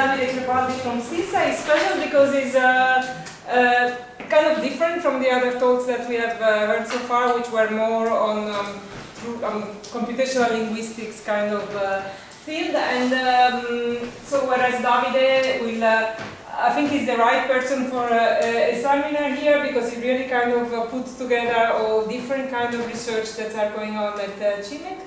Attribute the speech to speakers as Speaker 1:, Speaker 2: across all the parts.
Speaker 1: Davide Crepaldi from SISSA. It's special because it's kind of different from the other talks that we have heard so far, which were more on computational linguistics kind of field. And so whereas Davide will, I think he's the right person for a seminar here because he really kind of puts together all different kind of research that are going on at CIMeC.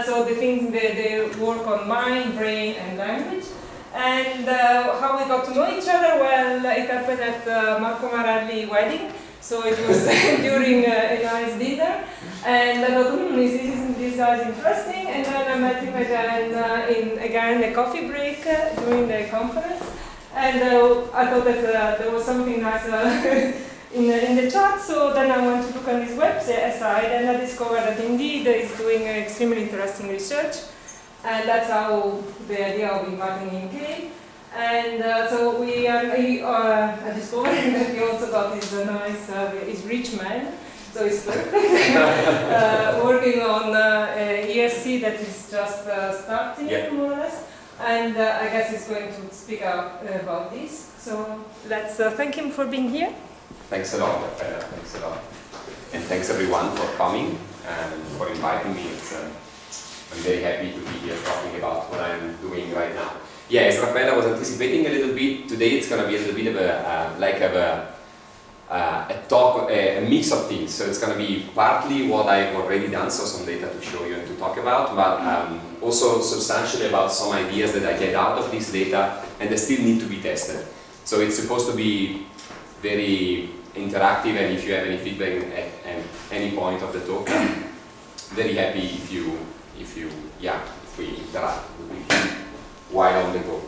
Speaker 1: So the things they work on mind, brain, and language. And how we got to know each other? Well, it happened at Marco Marelli's wedding. So it was during a nice dinner. And I thought, isn't this guy interesting? And then I met him again in a coffee break during the conference. And I thought that there was something nice in the chat, so then I went to look on his website and I discovered that indeed he's doing extremely interesting research, and that's how the idea of inviting him came. And so I discovered that he also got his nice, he's rich man, so he's perfect, working on ESC that is just starting, more or less. And I guess he's going to speak out about this. So let's thank him for being here.
Speaker 2: Thanks a lot, Raffaella. Thanks a lot. And thanks everyone for coming and for inviting me. I'm very happy to be here talking about what I'm doing right now. Yeah, as Raffaella was anticipating a little bit, today it's going to be a little bit of a talk, a mix of things. So it's going to be partly what I've already done, so some data to show you and to talk about, but also substantially about some ideas that I get out of this data and they still need to be tested. So it's supposed to be very interactive, and if you have any feedback at any point of the talk, I'm very happy if we interact while on the go.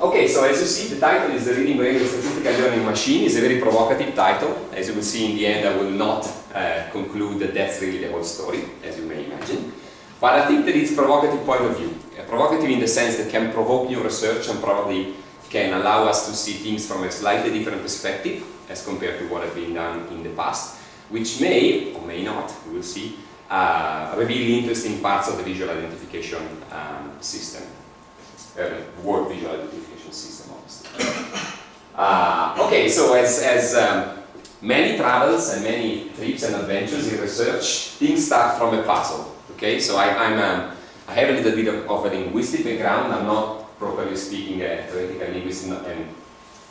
Speaker 2: Okay, so as you see, the title is The Reading Brain of Statistical Learning Machine. It's a very provocative title. As you will see in the end, I will not conclude that that's really the whole story, as you may imagine. But I think that it's a provocative point of view. Provocative in the sense that can provoke new research and probably can allow us to see things from a slightly different perspective as compared to what has been done in the past, which may, or may not, we will see, reveal interesting parts of the visual identification system. Word visual identification system, obviously. Okay, so as many travels and many trips and adventures in research, things start from a puzzle. Okay, so I have a little bit of a linguistic background. I'm not, properly speaking, a theoretical linguist and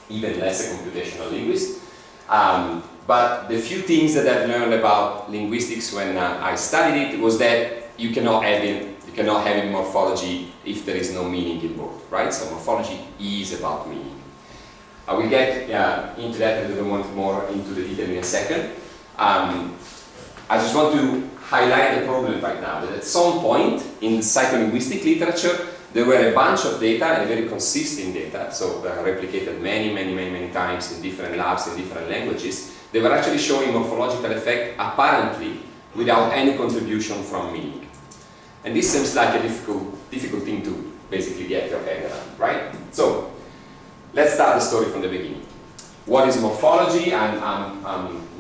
Speaker 2: even less a computational linguist. But the few things that I've learned about linguistics when I studied it was that you cannot have in morphology if there is no meaning involved, right? So morphology is about meaning. I will get into that a little more into the detail in a second. I just want to highlight the problem right now, that at some point in the psycholinguistic literature, there were a bunch of data, and very consistent data, so replicated many times in different labs in different languages. They were actually showing morphological effect apparently without any contribution from meaning. And this seems like a difficult thing to basically get your head around, right? So let's start the story from the beginning. What is morphology? I'm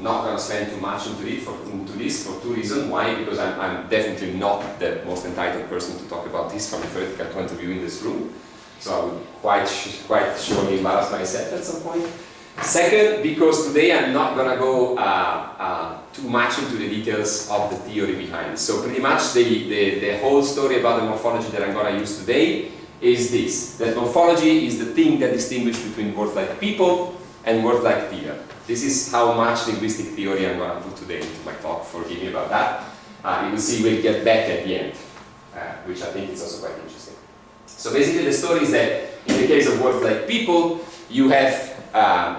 Speaker 2: not going to spend too much into this for two reasons. Why? Because I'm definitely not the most entitled person to talk about this from a theoretical point of view in this room. So I would quite surely embarrass myself at some point. Second, because today I'm not going to go too much into the details of the theory behind. So pretty much the whole story about the morphology that I'm going to use today is this: that morphology is the thing that distinguishes between words like people and words like deer. This is how much linguistic theory I'm going to put today into my talk. Forgive me about that. You will see we'll get back at the end, which I think is also quite interesting. So basically the story is that in the case of words like people, you have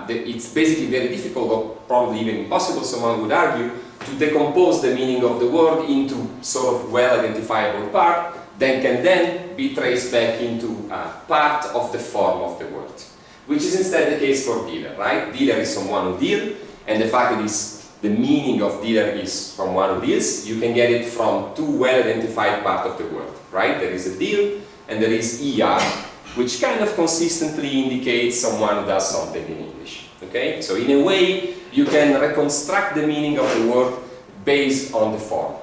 Speaker 2: it's basically very difficult, or probably even impossible, someone would argue, to decompose the meaning of the word into sort of well-identifiable part that can then be traced back into part of the form of the word, which is instead the case for dealer, right? Dealer is someone who deals, and the fact that the meaning of dealer is from one who deals, you can get it from two well-identified parts of the word, right? There is a deal, and there is ER, which kind of consistently indicates someone who does something in English, okay? So in a way, you can reconstruct the meaning of the word based on the form,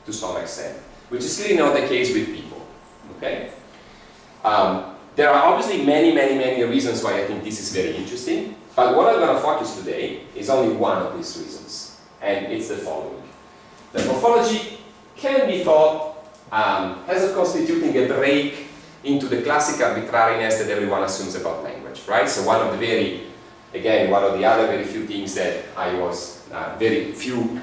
Speaker 2: to some extent, which is clearly not the case with people, okay? There are obviously many reasons why I think this is very interesting, but what I'm going to focus today is only one of these reasons, and it's the following. That morphology can be thought as of constituting a break into the classic arbitrariness that everyone assumes about language, right? So one of the other very few things that I was, very few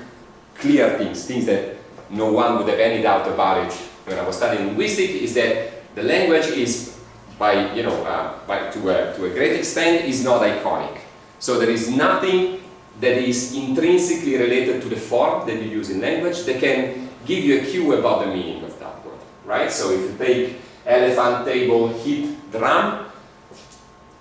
Speaker 2: clear things that no one would have any doubt about it when I was studying linguistics, is that the language is, to a great extent, is not iconic. So there is nothing that is intrinsically related to the form that you use in language that can give you a cue about the meaning of that word, right? So if you take elephant, table, hit, drum,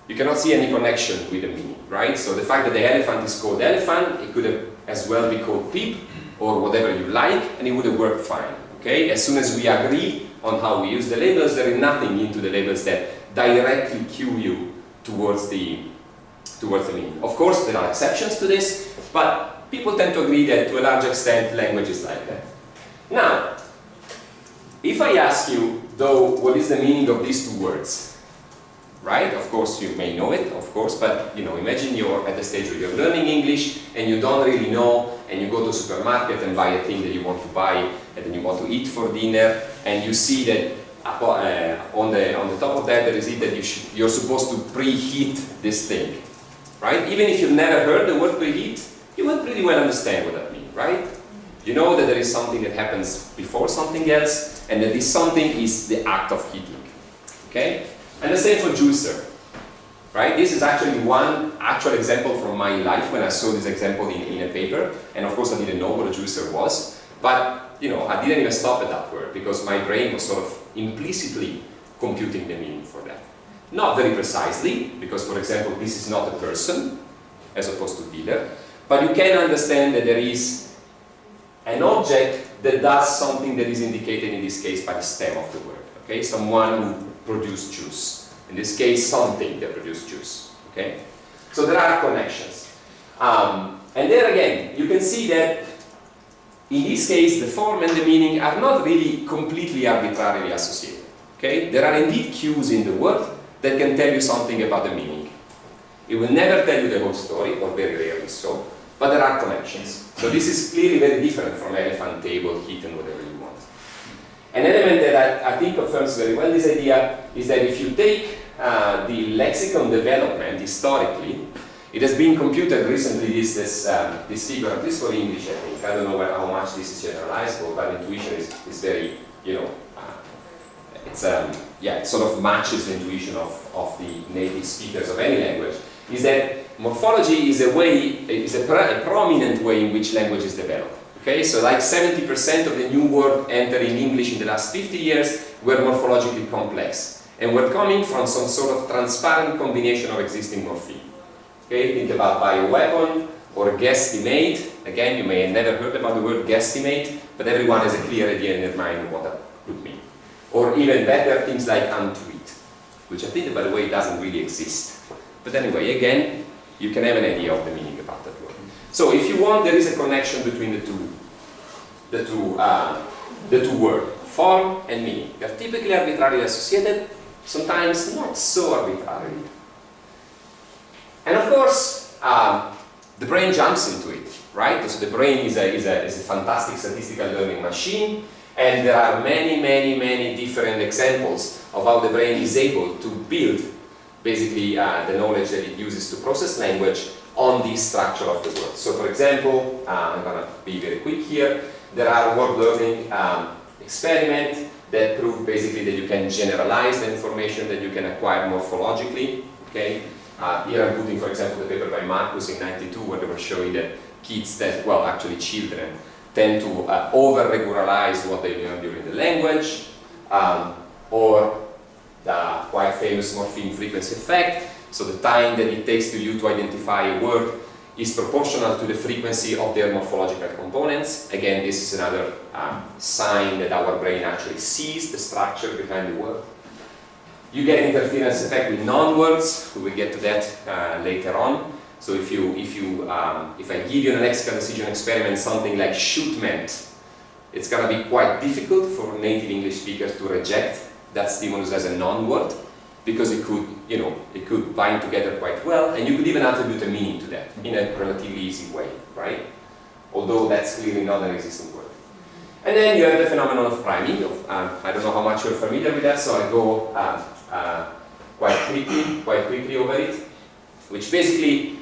Speaker 2: you cannot see any connection with the meaning, right? So the fact that the elephant is called elephant, it could have as well be called peep, or whatever you like, and it would have worked fine, okay? As soon as we agree on how we use the labels, there is nothing into the labels that directly cue you towards the meaning. Of course, there are exceptions to this, but people tend to agree that to a large extent, language is like that. Now, if I ask you, though, what is the meaning of these two words, right? Of course, you may know it, of course, but imagine you're at the stage where you're learning English and you don't really know, and you go to a supermarket and buy a thing that you want to buy and then you want to eat for dinner, and you see that on the top of that there is it that you're supposed to preheat this thing, right? Even if you've never heard the word preheat, you will pretty well understand what that means, right? You know that there is something that happens before something else, and that this something is the act of heating, okay? And the same for juicer, right? This is actually one actual example from my life when I saw this example in a paper, and of course I didn't know what a juicer was, but I didn't even stop at that word because my brain was sort of implicitly computing the meaning for that. Not very precisely, because for example this is not a person as opposed to dealer, but you can understand that there is an object that does something that is indicated in this case by the stem of the word, okay? Someone who produced juice. In this case, something that produced juice, okay? So there are connections. And there again, you can see that in this case, the form and the meaning are not really completely arbitrarily associated, okay? There are indeed cues in the word that can tell you something about the meaning. It will never tell you the whole story, or very rarely so, but there are connections. So this is clearly very different from elephant, table, heat, and whatever you want. An element that I think confirms very well this idea is that if you take the lexicon development historically, it has been computed recently, this figure, at least for English, I think. I don't know how much this is generalizable, but intuition is very, it sort of matches the intuition of the native speakers of any language, is that morphology is a prominent way in which language is developed. Okay, so like 70% of the new word entering English in the last 50 years were morphologically complex, and were coming from some sort of transparent combination of existing morpheme. Okay, think about bioweapon or guesstimate. Again, you may have never heard about the word guesstimate, but everyone has a clear idea in their mind of what that could mean. Or even better, things like untweet, which I think, by the way, doesn't really exist. But anyway, again, you can have an idea of the meaning about that word. So if you want, there is a connection between the two words, form and meaning. They are typically arbitrarily associated, sometimes not so arbitrarily. And of course, the brain jumps into it, right? So the brain is a fantastic statistical learning machine, and there are many different examples of how the brain is able to build basically the knowledge that it uses to process language on the structure of the word. So for example, I'm going to be very quick here, there are word learning experiments that prove basically that you can generalize the information that you can acquire morphologically, okay? Here I'm putting, for example, the paper by Marcus in '92 where they were showing that kids that, well, actually children, tend to over-regularize what they learn during the language, or the quite famous morpheme frequency effect. So the time that it takes to you to identify a word is proportional to the frequency of their morphological components. Again, this is another sign that our brain actually sees the structure behind the word. You get interference effect with non-words. We will get to that later on. So if I give you in a lexical decision experiment something like shootment, it's going to be quite difficult for native English speakers to reject that stimulus as a non-word. because it could, it could bind together quite well, and you could even attribute a meaning to that in a relatively easy way, right? Although that's clearly not an existing word. And then you have the phenomenon of priming. I don't know how much you're familiar with that, so I go quite quickly over it, which basically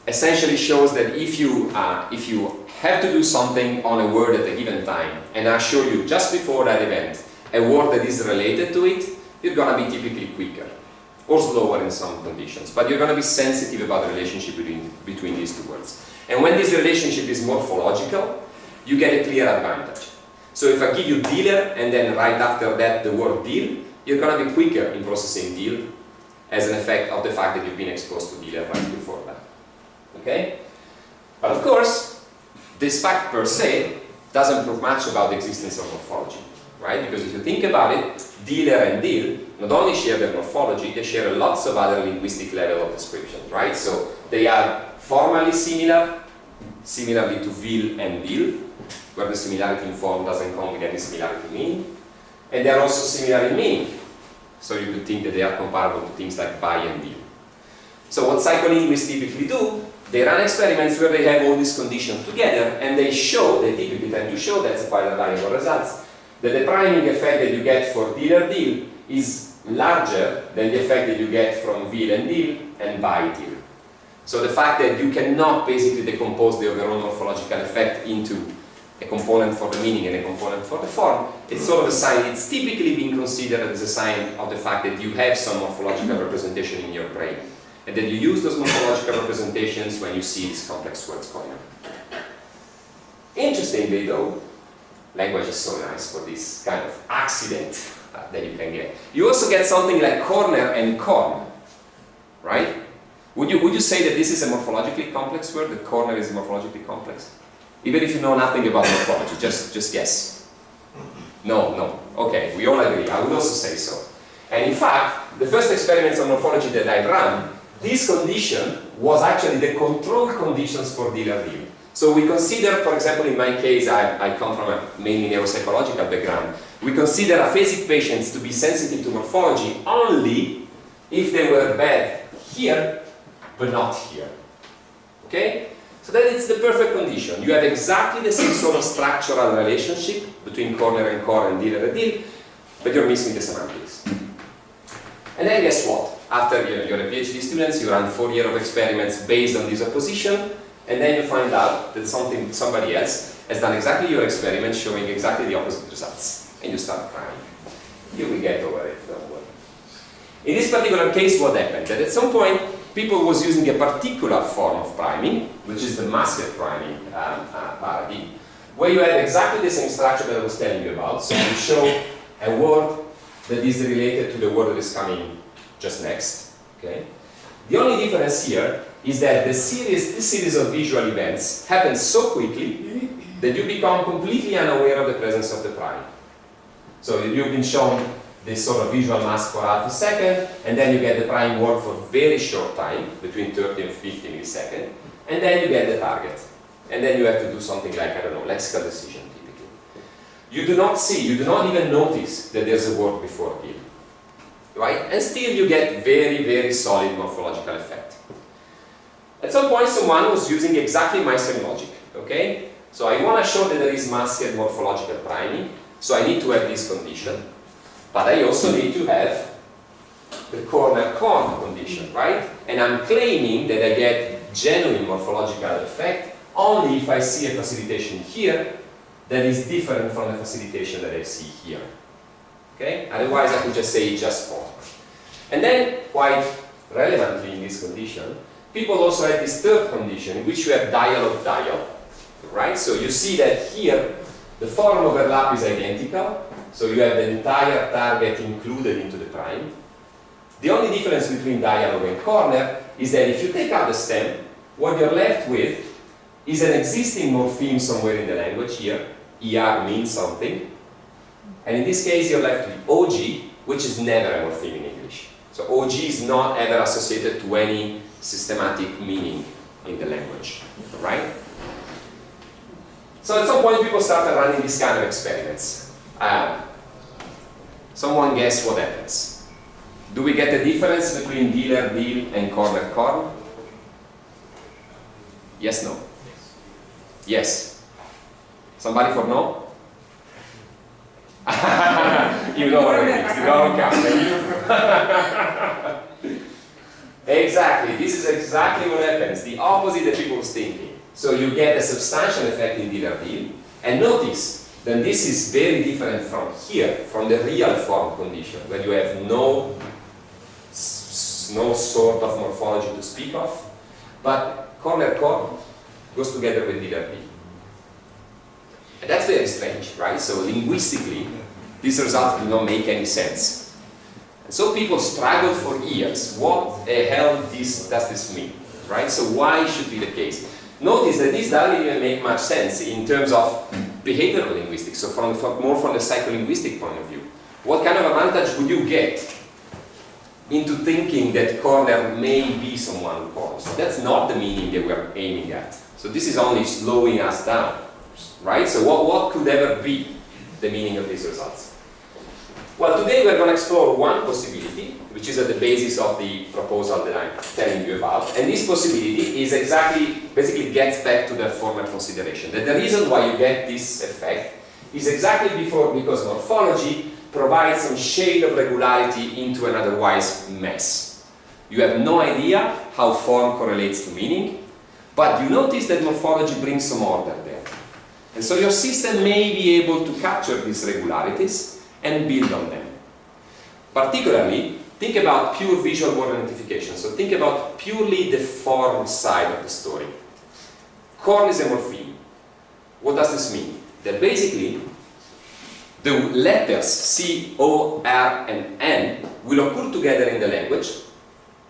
Speaker 2: essentially shows that if you have to do something on a word at a given time, and I show you just before that event a word that is related to it, you're going to be typically quicker or slower in some conditions, but you're going to be sensitive about the relationship between these two words. And when this relationship is morphological, you get a clear advantage. So if I give you dealer and then right after that the word deal, you're going to be quicker in processing deal as an effect of the fact that you've been exposed to dealer right before that. Okay? But of course, this fact per se doesn't prove much about the existence of morphology, right? Because if you think about it, dealer and deal not only share their morphology, they share lots of other linguistic level of description, right? So they are formally similar, similarly to will and deal, where the similarity in form doesn't come with any similarity in meaning. And they are also similar in meaning. So you could think that they are comparable to things like buy and deal. So what psycholinguists typically do, they run experiments where they have all these conditions together, and they typically tend to show, that's quite reliable results, that the priming effect that you get for dealer deal is larger than the effect that you get from will and deal and buy deal. So the fact that you cannot basically decompose the overall morphological effect into a component for the meaning and a component for the form, it's sort of a sign, it's typically being considered as a sign of the fact that you have some morphological representation in your brain, and that you use those morphological representations when you see these complex words going on. Interestingly though, language is so nice for this kind of accident that you can get. You also get something like corner and corn, right? Would you say that this is a morphologically complex word, that corner is morphologically complex? Even if you know nothing about morphology, just guess. No. Okay, we all agree. I would also say so. And in fact, the first experiments on morphology that I ran, this condition was actually the control conditions for dealer deal. So we consider, for example, in my case, I come from a mainly neuropsychological background, we consider aphasic patients to be sensitive to morphology only if they were bad here, but not here. Okay? So that it's the perfect condition. You have exactly the same sort of structural relationship between corner and core and dealer and deal, but you're missing the semantics. And then guess what? After you're a PhD student, you run 4 years of experiments based on this opposition, and then you find out that somebody else has done exactly your experiment showing exactly the opposite results. And you start crying. You will get over it, don't worry. In this particular case, what happened? That at some point, people was using a particular form of priming, which is the Musket Priming paradigm, where you have exactly the same structure that I was telling you about. So you show a word that is related to the word that is coming just next. Okay? The only difference here is that this series of visual events happens so quickly that you become completely unaware of the presence of the prime. So you've been shown this sort of visual mask for half a second, and then you get the prime word for a very short time, between 30 and 50 milliseconds, and then you get the target. And then you have to do something like, I don't know, lexical decision typically. You do not even notice that there's a word before deal. Right? And still you get very, very solid morphological effect. At some point someone was using exactly my same logic, okay? So I want to show that there is masked morphological priming, so I need to have this condition, but I also need to have the corner-corner condition, right? And I'm claiming that I get genuine morphological effect only if I see a facilitation here that is different from the facilitation that I see here. Okay? Otherwise I could just say just form. And then, quite relevantly in this condition, people also have this third condition in which you have dialogue, right? So you see that here the form overlap is identical, so you have the entire target included into the prime. The only difference between dialogue and corner is that if you take out the stem, what you're left with is an existing morpheme somewhere in the language here. ER means something. And in this case, you're left with OG, which is never a morpheme in English. So OG is not ever associated to any systematic meaning in the language, right? So at some point, people started running these kind of experiments. Someone guess what happens? Do we get a difference between dealer, deal, and corner, corn? Yes, no? Yes. Somebody for no? You know what it is. You don't count. Exactly. This is exactly what happens. The opposite that people was thinking. So you get a substantial effect in dealer deal. And notice that this is very different from here, from the real form condition, where you have no sort of morphology to speak of. But corner goes together with dealer deal. And that's very strange, right? So linguistically, these results do not make any sense. And so people struggle for years. What the hell does this mean, right? So why should be the case? Notice that this doesn't even make much sense in terms of behavioral linguistics, so more from the psycholinguistic point of view. What kind of advantage would you get into thinking that corner may be someone who corners? That's not the meaning that we're aiming at. So this is only slowing us down. Right? So what could ever be the meaning of these results? Well, today we're going to explore one possibility, which is at the basis of the proposal that I'm telling you about. And this possibility is basically gets back to the former consideration. That the reason why you get this effect is exactly because morphology provides some shade of regularity into an otherwise mess. You have no idea how form correlates to meaning, but you notice that morphology brings some order there. And so your system may be able to capture these regularities and build on them. Particularly, think about pure visual word identification. So think about purely the form side of the story. Corn is a morpheme. What does this mean? That basically, the letters C, O, R, and N will occur together in the language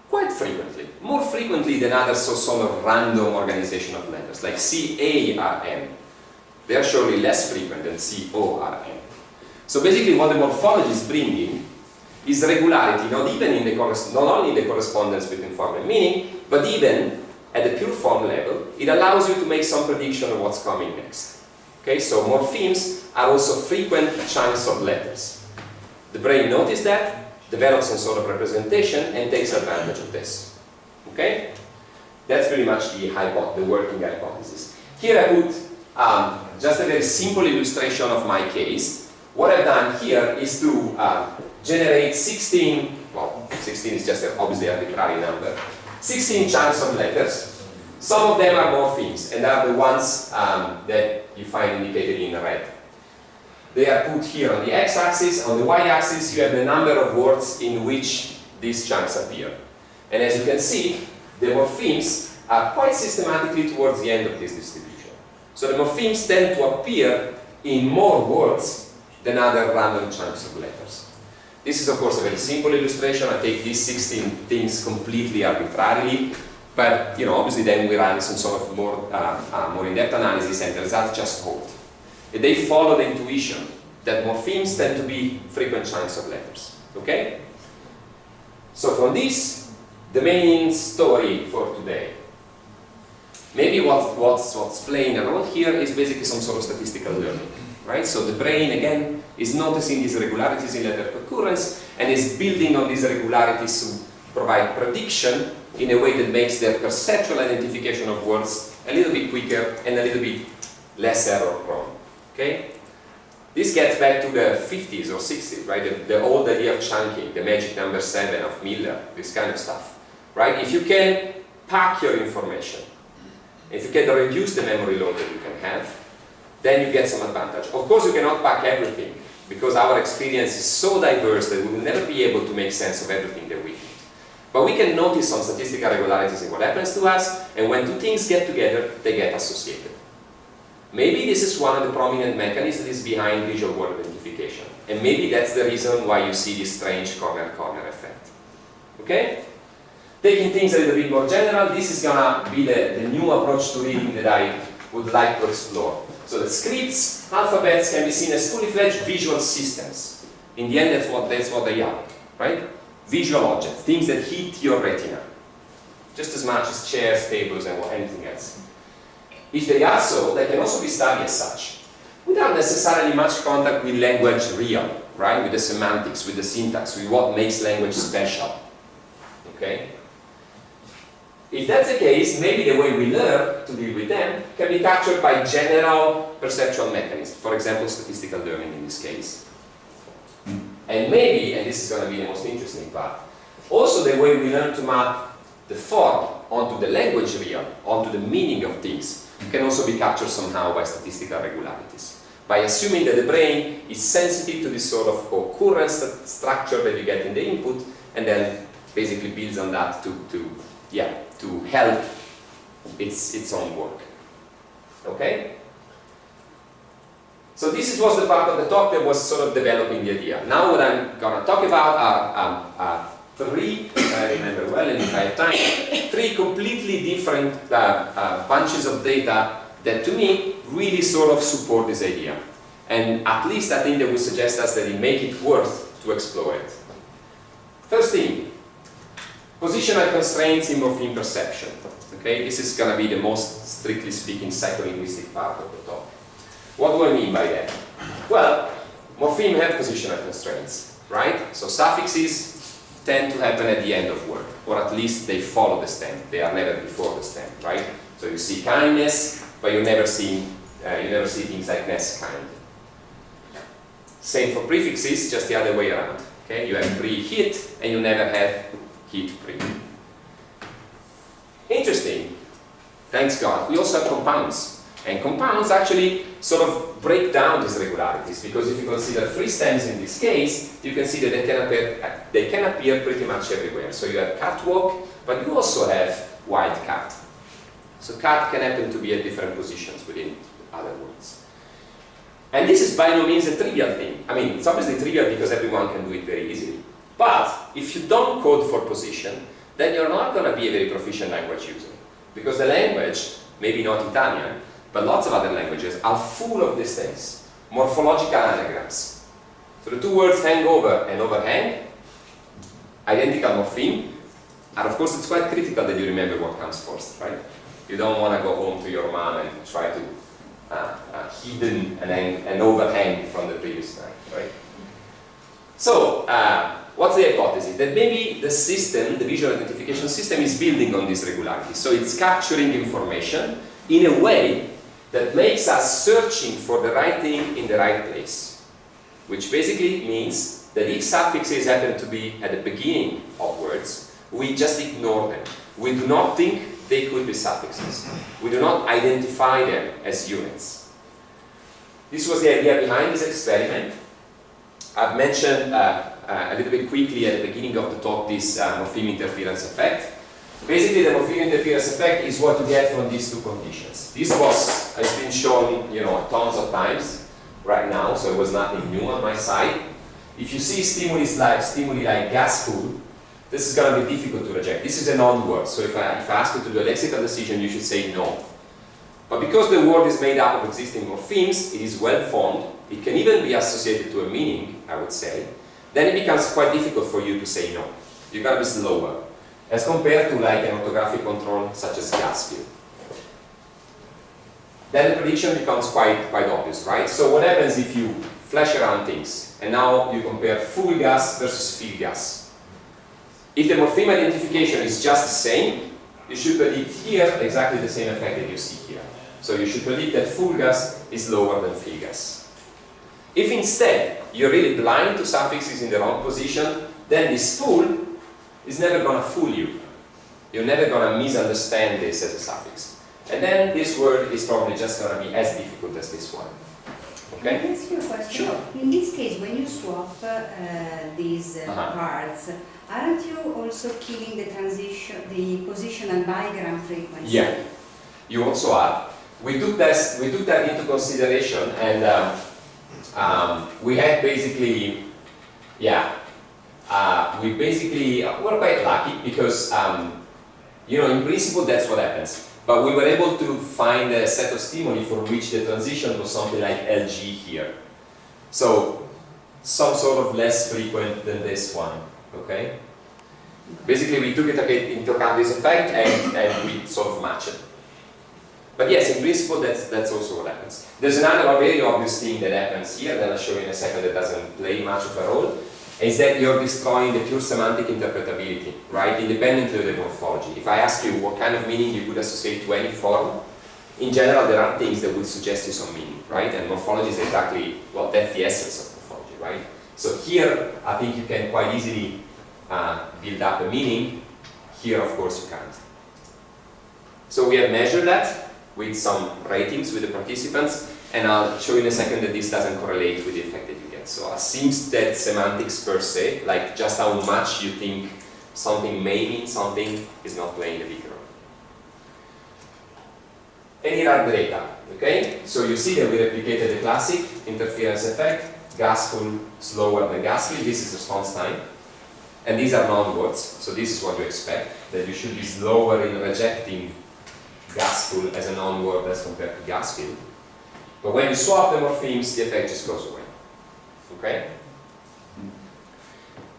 Speaker 2: quite frequently. More frequently than other sort of random organization of letters, like C, A, R, N. They are surely less frequent than C-O-R-N. So basically what the morphology is bringing is regularity, not only in the correspondence between form and meaning, but even at the pure form level, it allows you to make some prediction of what's coming next. Okay, so morphemes are also frequent chunks of letters. The brain notices that, develops some sort of representation, and takes advantage of this. Okay? That's pretty much the working hypothesis. Here I put just a very simple illustration of my case. What I've done here is to generate 16 is just obviously an arbitrary number, 16 chunks of letters. Some of them are morphemes, and are the ones that you find indicated in red. They are put here on the x-axis. On the y-axis, you have the number of words in which these chunks appear. And as you can see, the morphemes are quite systematically towards the end of this distribution. So the morphemes tend to appear in more words than other random chunks of letters. This is of course a very simple illustration. I take these 16 things completely arbitrarily, but obviously then we run some sort of more in-depth analysis, and the results just hold. And they follow the intuition that morphemes tend to be frequent chunks of letters. Okay? So from this, the main story for today. Maybe what's playing around here is basically some sort of statistical learning, right? So the brain, again, is noticing these regularities in letter co-occurrence and is building on these regularities to provide prediction in a way that makes their perceptual identification of words a little bit quicker and a little bit less error-prone, okay? This gets back to the 50s or 60s, right? The old idea of chunking, the magic number 7 of Miller, this kind of stuff, right? If you can pack your information, if you can reduce the memory load that you can have, then you get some advantage. Of course, you cannot pack everything, because our experience is so diverse that we will never be able to make sense of everything that we do. But we can notice some statistical regularities in what happens to us, and when two things get together, they get associated. Maybe this is one of the prominent mechanisms that is behind visual word identification, and maybe that's the reason why you see this strange corner-corner effect. Okay? Taking things a little bit more general, this is gonna be the new approach to reading that I would like to explore. So the scripts, alphabets can be seen as fully fledged visual systems. In the end, that's what they are, right? Visual objects, things that hit your retina, just as much as chairs, tables, and anything else. If they are so, they can also be studied as such, without necessarily much contact with language real, right? With the semantics, with the syntax, with what makes language special. Okay? If that's the case, maybe the way we learn to deal with them can be captured by general perceptual mechanisms, for example, statistical learning in this case. And maybe, and this is going to be the most interesting part, also the way we learn to map the form onto the language realm, onto the meaning of things, can also be captured somehow by statistical regularities. By assuming that the brain is sensitive to this sort of co-occurrence structure that you get in the input, and then basically builds on that to help its own work. Okay? So this was the part of the talk that was sort of developing the idea. Now what I'm going to talk about are three, if I remember well and if I have time, three completely different bunches of data that to me really sort of support this idea. And at least I think they would suggest us that it make it worth to explore it. First thing, positional constraints in morpheme perception. Okay, this is going to be the most, strictly speaking, psycholinguistic part of the talk. What do I mean by that? Well, morpheme have positional constraints, right? So suffixes tend to happen at the end of word, or at least they follow the stem. They are never before the stem, right? So you see kindness, but you never see things like ness kind. Same for prefixes, just the other way around. Okay, you have pre-hit, and you never have hit pre. Interesting. Thanks God. We also have compounds. And compounds actually sort of break down these regularities, because if you consider free stems in this case, you can see that they can appear pretty much everywhere. So you have catwalk, but you also have wild cat. So cat can happen to be at different positions within other words. And this is by no means a trivial thing. I mean, it's obviously trivial because everyone can do it very easily. But if you don't code for position, then you're not going to be a very proficient language user. Because the language, maybe not Italian, but lots of other languages are full of these things. Morphological anagrams. So the two words hangover and overhang, identical morpheme, and of course it's quite critical that you remember what comes first, right? You don't want to go home to your mom and try to hidden and overhang from the previous night, right? So, what's the hypothesis? That maybe the system, the visual identification system, is building on this regularity. So it's capturing information in a way that makes us searching for the right thing in the right place. Which basically means that if suffixes happen to be at the beginning of words, we just ignore them. We do not think they could be suffixes. We do not identify them as units. This was the idea behind this experiment. I've mentioned a little bit quickly at the beginning of the talk this morpheme interference effect. Basically, the morpheme interference effect is what you get from these two conditions. This has been shown, tons of times right now, so it was nothing new on my side. If you see stimuli like gas food, this is going to be difficult to reject. This is a non-word, so if I ask you to do a lexical decision, you should say no. But because the word is made up of existing morphemes, it is well formed, it can even be associated to a meaning, I would say, then it becomes quite difficult for you to say no. You've got to be slower, as compared to like an orthographic control such as gas fill. Then the prediction becomes quite obvious, right? So what happens if you flash around things, and now you compare full gas versus fill gas? If the morpheme identification is just the same, you should predict here exactly the same effect that you see here. So you should predict that full gas is lower than fill gas. If instead you're really blind to suffixes in the wrong position, then this full is never going to fool you. You're never going to misunderstand this as a suffix. And then this word is probably just going to be as difficult as this one. Okay?
Speaker 3: Can I ask you a question?
Speaker 2: Sure.
Speaker 3: In this case, when you swap these parts, aren't you also killing the positional bigram frequency?
Speaker 2: Yeah, you also are. We took that into consideration, and we had basically, we're quite lucky because, in principle that's what happens. But we were able to find a set of stimuli for which the transition was something like LG here. So, some sort of less frequent than this one, okay? Basically, we took it into account this effect and we sort of matched it. But yes, in principle, that's also what happens. There's another very obvious thing that happens here that I'll show you in a second that doesn't play much of a role, is that you're destroying the pure semantic interpretability, right? Independently of the morphology. If I ask you what kind of meaning you would associate to any form, in general, there are things that would suggest you some meaning, right? And morphology is exactly, well, that's the essence of morphology, right? So here, I think you can quite easily build up a meaning. Here, of course, you can't. So we have measured that with some ratings with the participants, and I'll show you in a second that this doesn't correlate with the effect that you get. So it seems that semantics per se, like just how much you think something may mean something, is not playing a big role. And here are the data, okay? So you see that we replicated the classic interference effect, gasful slower than gasful, this is response time. And these are non-words, so this is what you expect, that you should be slower in rejecting gasful as a non-word as compared to gasful. But when you swap the morphemes, the effect just goes away. Okay?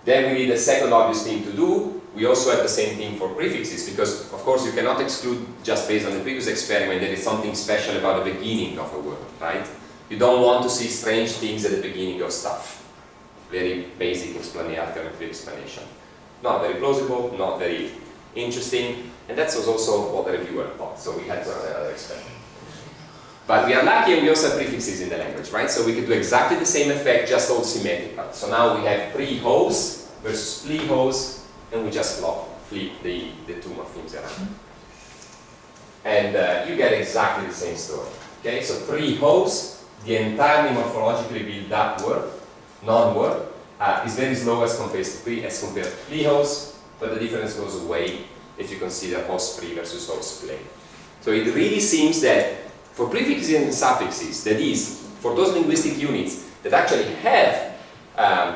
Speaker 2: Then we need a second obvious thing to do. We also have the same thing for prefixes, because of course you cannot exclude just based on the previous experiment that it's something special about the beginning of a word, right? You don't want to see strange things at the beginning of stuff. Very basic alternative explanation. Not very plausible, not very interesting, and that was also what the reviewer thought, so we had to run another experiment. But we are lucky and we also have prefixes in the language, right? So we could do exactly the same effect, just all symmetrical. So now we have pre-hose versus pli-hose, and we just flip the two morphemes around. And you get exactly the same story. Okay, so pre-hose, the entirely morphologically built up word, non-word, is very slow as compared to pli-hose, but the difference goes away if you consider host pre versus host play. So it really seems that for prefixes and suffixes, that is, for those linguistic units that actually have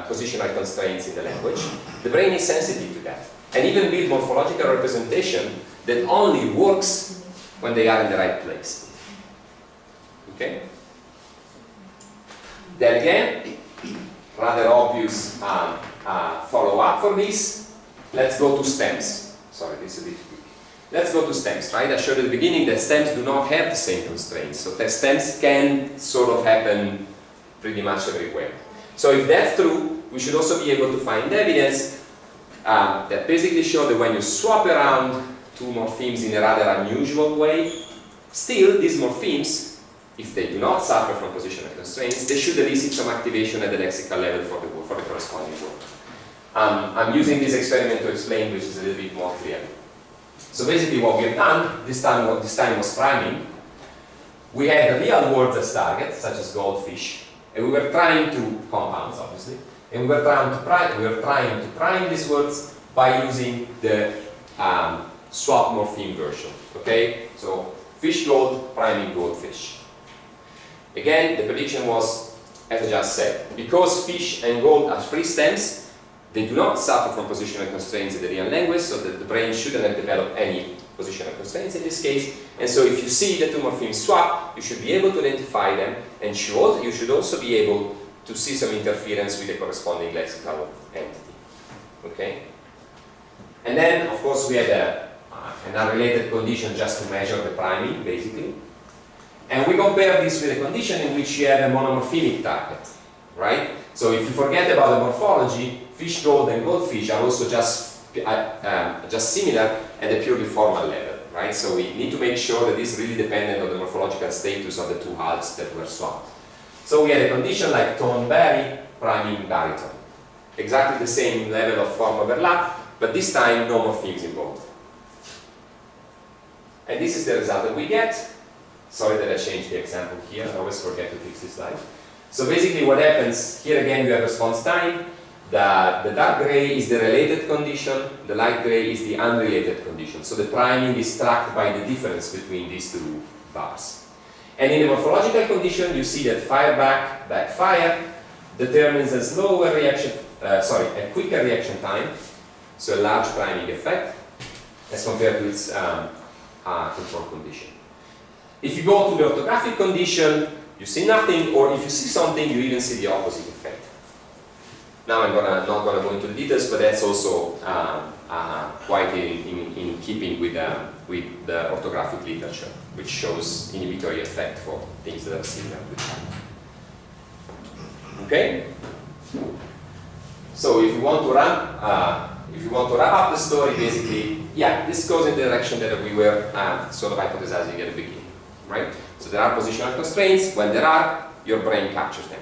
Speaker 2: positional constraints in the language, the brain is sensitive to that. And even build morphological representation that only works when they are in the right place. Okay? Then again, rather obvious follow-up for this. Let's go to stems. Sorry, this is a bit quick. Let's go to stems, right? I showed at the beginning that stems do not have the same constraints. So that stems can sort of happen pretty much everywhere. So if that's true, we should also be able to find evidence that basically show that when you swap around two morphemes in a rather unusual way, still these morphemes, if they do not suffer from positional constraints, they should elicit some activation at the lexical level for the corresponding word. I'm using this experiment to explain, which is a little bit more clear. So basically what we have done, this time was priming. We had real words as target, such as goldfish, and we were trying to, compounds obviously, and we were trying to prime these words by using the swap morpheme version. Okay? So fish gold, priming goldfish. Again, the prediction was, as I just said, because fish and gold are free stems, they do not suffer from positional constraints in the real language, so that the brain shouldn't have developed any positional constraints in this case. And so if you see the two morphemes swap, you should be able to identify them, and you should also be able to see some interference with the corresponding lexical entity. Okay? And then, of course, we had an unrelated condition just to measure the priming, basically. And we compare this with a condition in which you have a monomorphemic target, right? So if you forget about the morphology, fish gold and goldfish are also just similar at a purely formal level, right? So we need to make sure that this is really dependent on the morphological status of the two halves that were swapped. So we had a condition like tone bari, priming baritone. Exactly the same level of form overlap, but this time no morphemes involved. And this is the result that we get. Sorry that I changed the example here, I always forget to fix this slide. So basically what happens, here again you have response time. The dark gray is the related condition, the light gray is the unrelated condition. So the priming is tracked by the difference between these two bars. And in the morphological condition, you see that fire backfire determines a slower reaction, a quicker reaction time, so a large priming effect, as compared to its control condition. If you go to the orthographic condition, you see nothing, or if you see something, you even see the opposite effect. Now I'm not going to go into the details, but that's also quite in keeping with with the orthographic literature, which shows inhibitory effect for things that are similar to that. Okay? So if you want to wrap up the story, basically, yeah, this goes in the direction that we were sort of hypothesizing at the beginning, right? So there are positional constraints. When there are, your brain captures them.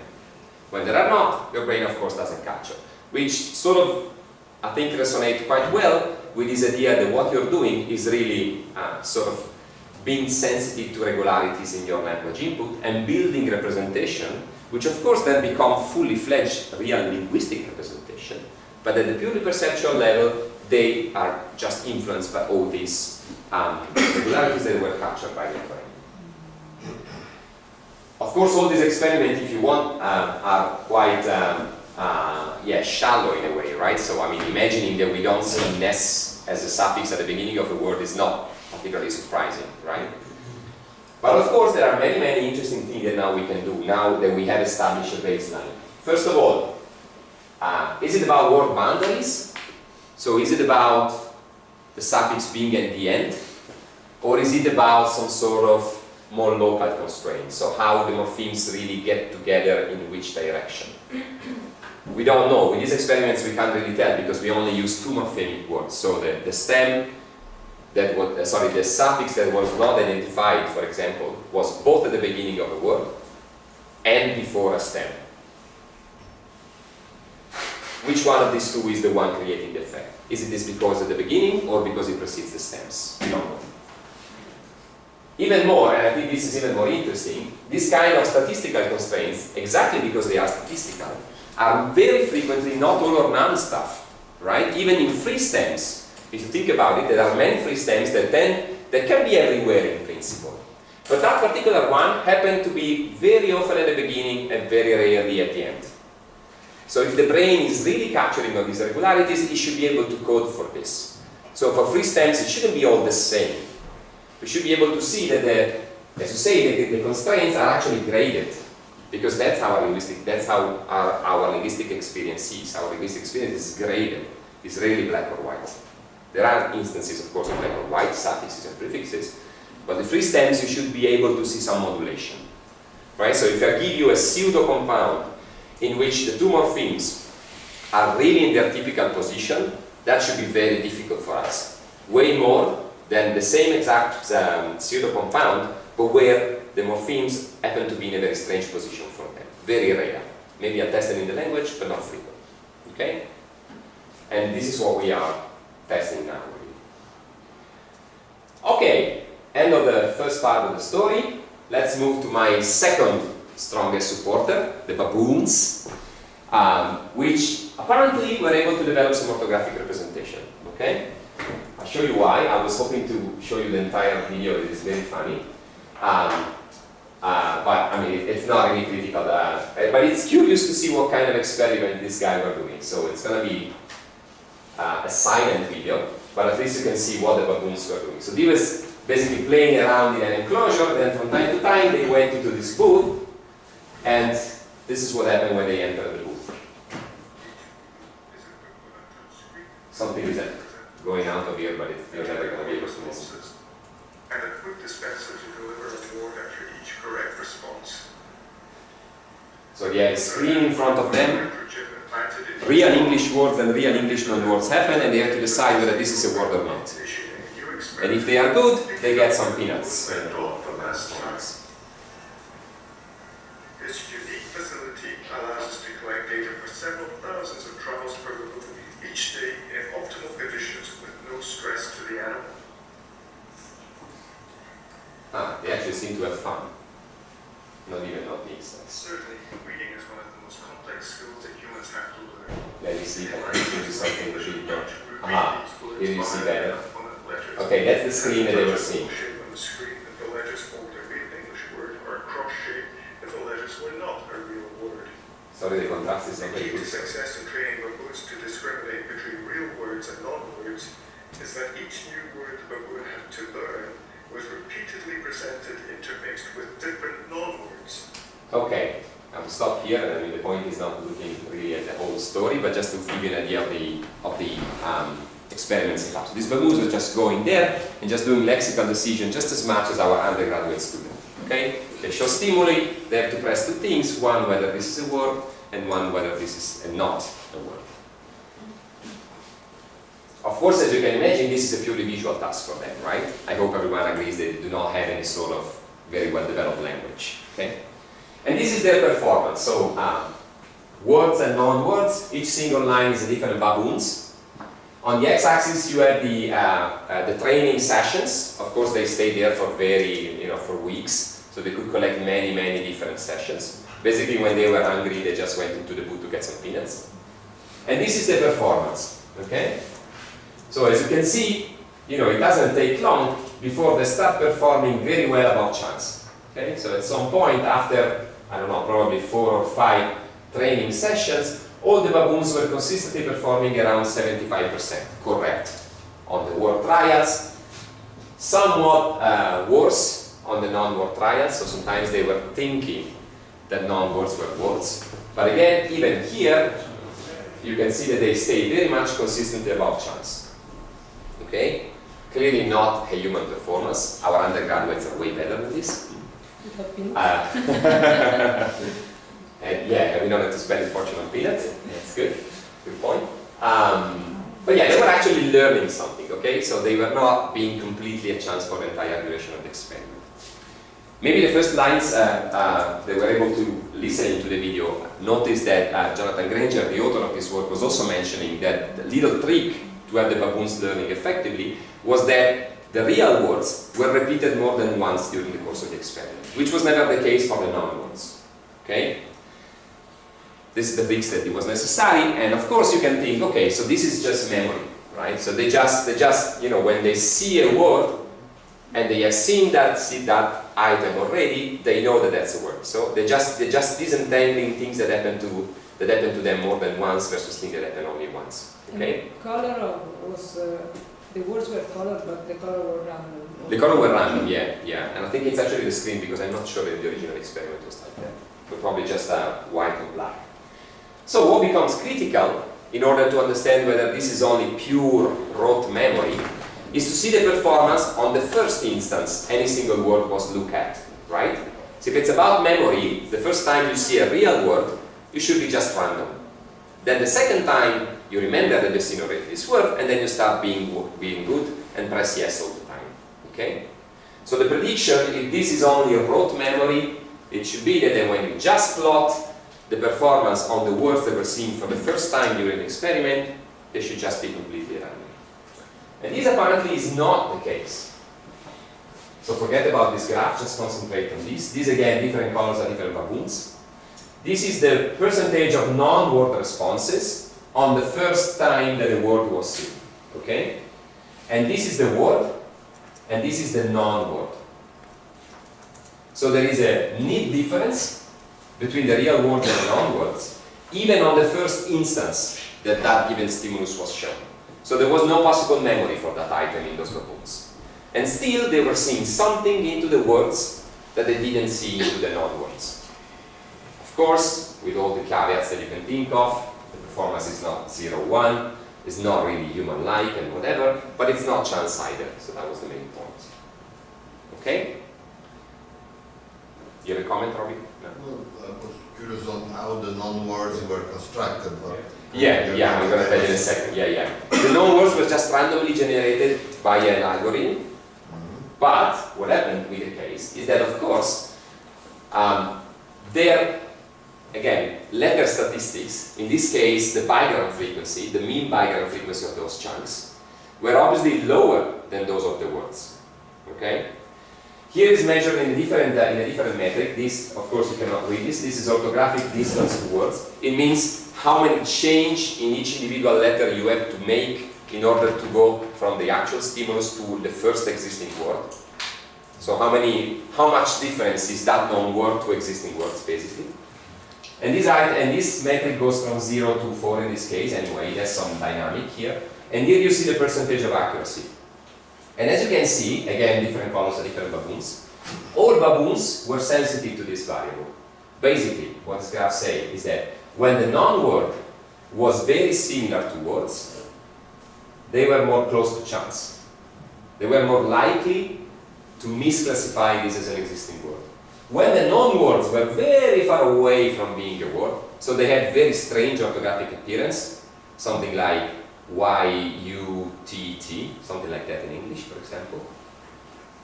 Speaker 2: When there are not, your brain, of course, doesn't capture. Which sort of, I think, resonates quite well with this idea that what you're doing is really sort of being sensitive to regularities in your language input and building representation, which of course then become fully fledged real linguistic representation, but at the purely perceptual level, they are just influenced by all these regularities that were captured by your brain. Of course, all these experiments, if you want, are quite shallow in a way, right? So, I mean, imagining that we don't see ness as a suffix at the beginning of a word is not particularly surprising, right? But of course, there are many, many interesting things that now we can do, now that we have established a baseline. First of all, is it about word boundaries? So is it about the suffix being at the end? Or is it about some sort of more local constraints? So how the morphemes really get together in which direction? We don't know. With these experiments, we can't really tell because we only use two morphemic words. So the stem that was, the suffix that was not identified, for example, was both at the beginning of a word and before a stem. Which one of these two is the one creating the effect? Is it this because at the beginning or because it precedes the stems? We don't know. Even more, and I think this is even more interesting, this kind of statistical constraints, exactly because they are statistical, are very frequently not all or none stuff, right? Even in free stems, if you think about it, there are many free stems that can be everywhere in principle. But that particular one happened to be very often at the beginning and very rarely at the end. So if the brain is really capturing all these irregularities, it should be able to code for this. So for free stems, it shouldn't be all the same. We should be able to see that the constraints are actually graded, because that's how our linguistic experience is. Our linguistic experience is graded. It's really black or white. There are instances, of course, of black or white, suffixes and prefixes, but the free stems you should be able to see some modulation, right? So if I give you a pseudo compound in which the two morphemes are really in their typical position, that should be very difficult for us. Way more than the same exact pseudo compound, but where the morphemes happen to be in a very strange position for them. Very rare. Maybe attested in the language, but not frequent. Okay? And this is what we are testing now. Okay, end of the first part of the story. Let's move to my second strongest supporter, the baboons, which apparently were able to develop some orthographic representation. Okay? I'll show you why. I was hoping to show you the entire video. It is very funny. But I mean, it's not really critical. But it's curious to see what kind of experiment this guy were doing. So it's going to be a silent video, but at least you can see what the baboons were doing. So they was basically playing around in an enclosure. Then from time to time, they went into this booth, and this is what happened when they entered the booth. Something is going out of here, but you're never going to be able to listen.
Speaker 4: And a quick dispenser to deliver a reward after each correct response.
Speaker 2: So yeah, a screen in front of them, real English words and real English non-words happen, and they have to decide whether this is a word or not. And if they are good, they get some peanuts.
Speaker 4: This unique facility allows us to collect data for several thousands of trials per room each day in optimal conditions with no stress to the animal.
Speaker 2: They actually seem to have fun. Not even not the instance.
Speaker 4: Certainly, reading is one of the most complex skills that humans have to learn.
Speaker 2: Let me see if I can do something a bit better. Here you see better. Okay, that's the screen that they were seeing.
Speaker 4: On the screen if the letters formed a real English word, or a cross shape if the letters were not a real word.
Speaker 2: Sorry, the contrast is
Speaker 4: The
Speaker 2: not
Speaker 4: key
Speaker 2: very
Speaker 4: to
Speaker 2: good.
Speaker 4: success in training baboons to discriminate between real words and non-words is that each new word the baboon had to learn was repeatedly presented intermixed with different non-words.
Speaker 2: Okay, I'll stop here. I mean, the point is not looking really at the whole story, but just to give you an idea of the experiments set up. So these baboons were just going there and just doing lexical decision just as much as our undergraduate student. Okay? They show stimuli, they have to press two things, one whether this is a word and one whether this is not a word. Of course, as you can imagine, this is a purely visual task for them, right? I hope everyone agrees they do not have any sort of very well developed language. Okay? And this is their performance. So words and non-words, each single line is a different baboons. On the x-axis you have the training sessions. Of course, they stay there for for weeks, so they could collect many different sessions. Basically, when they were hungry, they just went into the boot to get some peanuts. And this is the performance. Okay? So as you can see, it doesn't take long before they start performing very well above chance. Okay? So at some point after, I don't know, probably 4 or 5 training sessions, all the baboons were consistently performing around 75% correct on the word trials, somewhat worse on the non-word trials, so sometimes they were thinking that non-words were words. But again, even here, you can see that they stay very much consistently above chance. Okay? Clearly not a human performance. Our undergraduates are way better than this. And yeah, we don't have to spend a fortune on peanuts. That's good. Good point. But yeah, they were actually learning something, okay? So they were not being completely a chance for the entire duration of the experiment. Maybe the first lines they were able to listen to the video notice that Jonathan Granger, the author of this work, was also mentioning that the little trick to have the baboons learning effectively was that the real words were repeated more than once during the course of the experiment, which was never the case for the non-words. Okay? This is the fix that it was necessary, and of course you can think, okay, so this is just memory, right? So they just when they see a word and they have seen that item already, they know that that's a word. So they're just disentangling things that happen to them more than once versus things that happen only once. Okay?
Speaker 1: And the color was the words were colored, but the color were random.
Speaker 2: The color were random, yeah. And I think it's actually the screen because I'm not sure that the original experiment was like that. But probably just white and black. So what becomes critical in order to understand whether this is only pure rote memory is to see the performance on the first instance any single word was looked at, right? So if it's about memory, the first time you see a real word, you should be just random. Then the second time you remember that you've seen already this word, and then you start being good and press yes all the time. Okay? So the prediction, if this is only a rote memory, it should be that then when you just plot the performance on the words that were seen for the first time during the experiment, they should just be completely random. And this apparently is not the case. So forget about this graph, just concentrate on this. These again, different colors are different baboons. This is the percentage of non-word responses on the first time that a word was seen. Okay? And this is the word, and this is the non-word. So there is a neat difference between the real words and the non-words, even on the first instance that given stimulus was shown. So there was no possible memory for that item in those baboons. And still they were seeing something into the words that they didn't see into the non-words. Of course, with all the caveats that you can think of, the performance is not 0-1, it's not really human-like and whatever, but it's not chance either, so that was the main point. Okay? Do you have a comment, Robbie? No.
Speaker 5: Well, I was curious on how the non-words were constructed.
Speaker 2: Yeah, I'm going to tell you in a second. Yeah. The non-words were just randomly generated by an algorithm. But what happened with the case is that, of course, their, again, letter statistics, in this case, the bigram frequency, the mean bigram frequency of those chunks, were obviously lower than those of the words. Okay? Here is measured in a different metric. This, of course, you cannot read this. This is orthographic distance to words. It means how many change in each individual letter you have to make in order to go from the actual stimulus to the first existing word. So how much difference is that non-word to existing words, basically. And this metric goes from 0 to 4 in this case, anyway, there's some dynamic here. And here you see the percentage of accuracy. And as you can see, again, different colors are different baboons. All baboons were sensitive to this variable. Basically, what this graph says is that when the non-word was very similar to words, they were more close to chance. They were more likely to misclassify this as an existing word. When the non-words were very far away from being a word, so they had very strange orthographic appearance, something like Y-U-T-T, something like that in English, for example.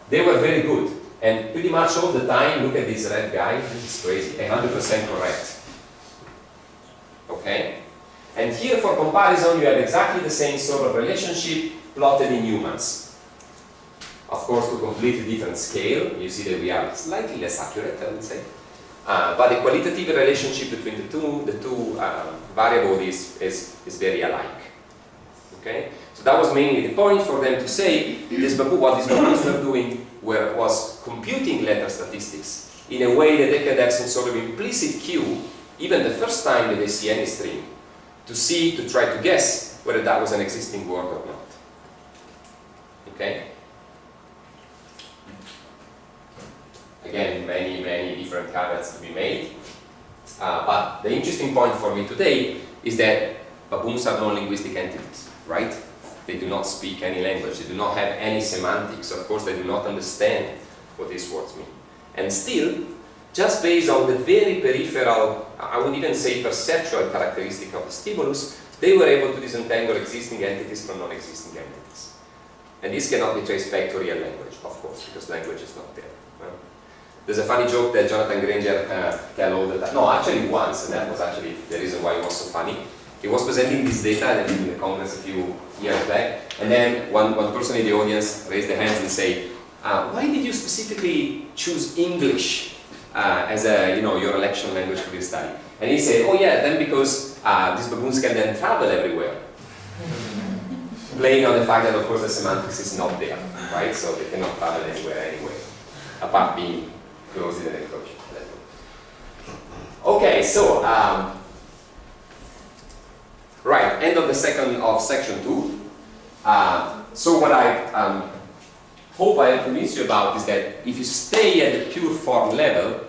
Speaker 2: They were very good, and pretty much all the time, look at this red guy, this is crazy, 100% correct. Okay? And here for comparison, you have exactly the same sort of relationship plotted in humans. Of course, to completely different scale, you see that we are slightly less accurate, I would say. But the qualitative relationship between the two variables is very alike. Okay? So that was mainly the point for them to say what these baboons were doing was computing letter statistics in a way that they could have some sort of implicit cue, even the first time that they see any string, to try to guess whether that was an existing word or not. Okay? Again, many different caveats to be made. But the interesting point for me today is that baboons are non-linguistic entities, right? They do not speak any language, they do not have any semantics, of course they do not understand what these words mean. And still, just based on the very peripheral, I would even say perceptual characteristic of the stimulus, they were able to disentangle existing entities from non-existing entities. And this cannot be traced back to real language, of course, because language is not there. There's a funny joke that Jonathan Granger tells all the time. No, actually once, and that was actually the reason why it was so funny. He was presenting this data in the Congress a few years back, and then one person in the audience raised their hands and say, why did you specifically choose English as your election language for this study? And he said, oh yeah, then because these baboons can then travel everywhere. Playing on the fact that of course the semantics is not there, right? So they cannot travel anywhere anyway, apart being close in an enclosure. Okay, so right, end of section 2. So what I hope I have convinced you about is that if you stay at the pure form level,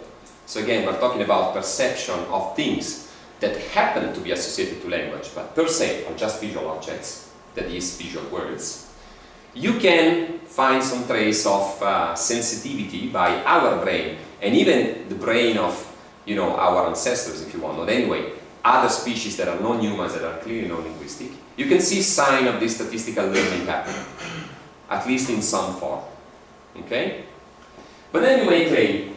Speaker 2: so again we're talking about perception of things that happen to be associated to language, but per se are just visual objects, that is visual words, you can find some trace of sensitivity by our brain, and even the brain of our ancestors, if you want, but anyway, other species that are non-humans, that are clearly non-linguistic. You can see sign of this statistical learning happening, at least in some form. Okay? But then you may claim,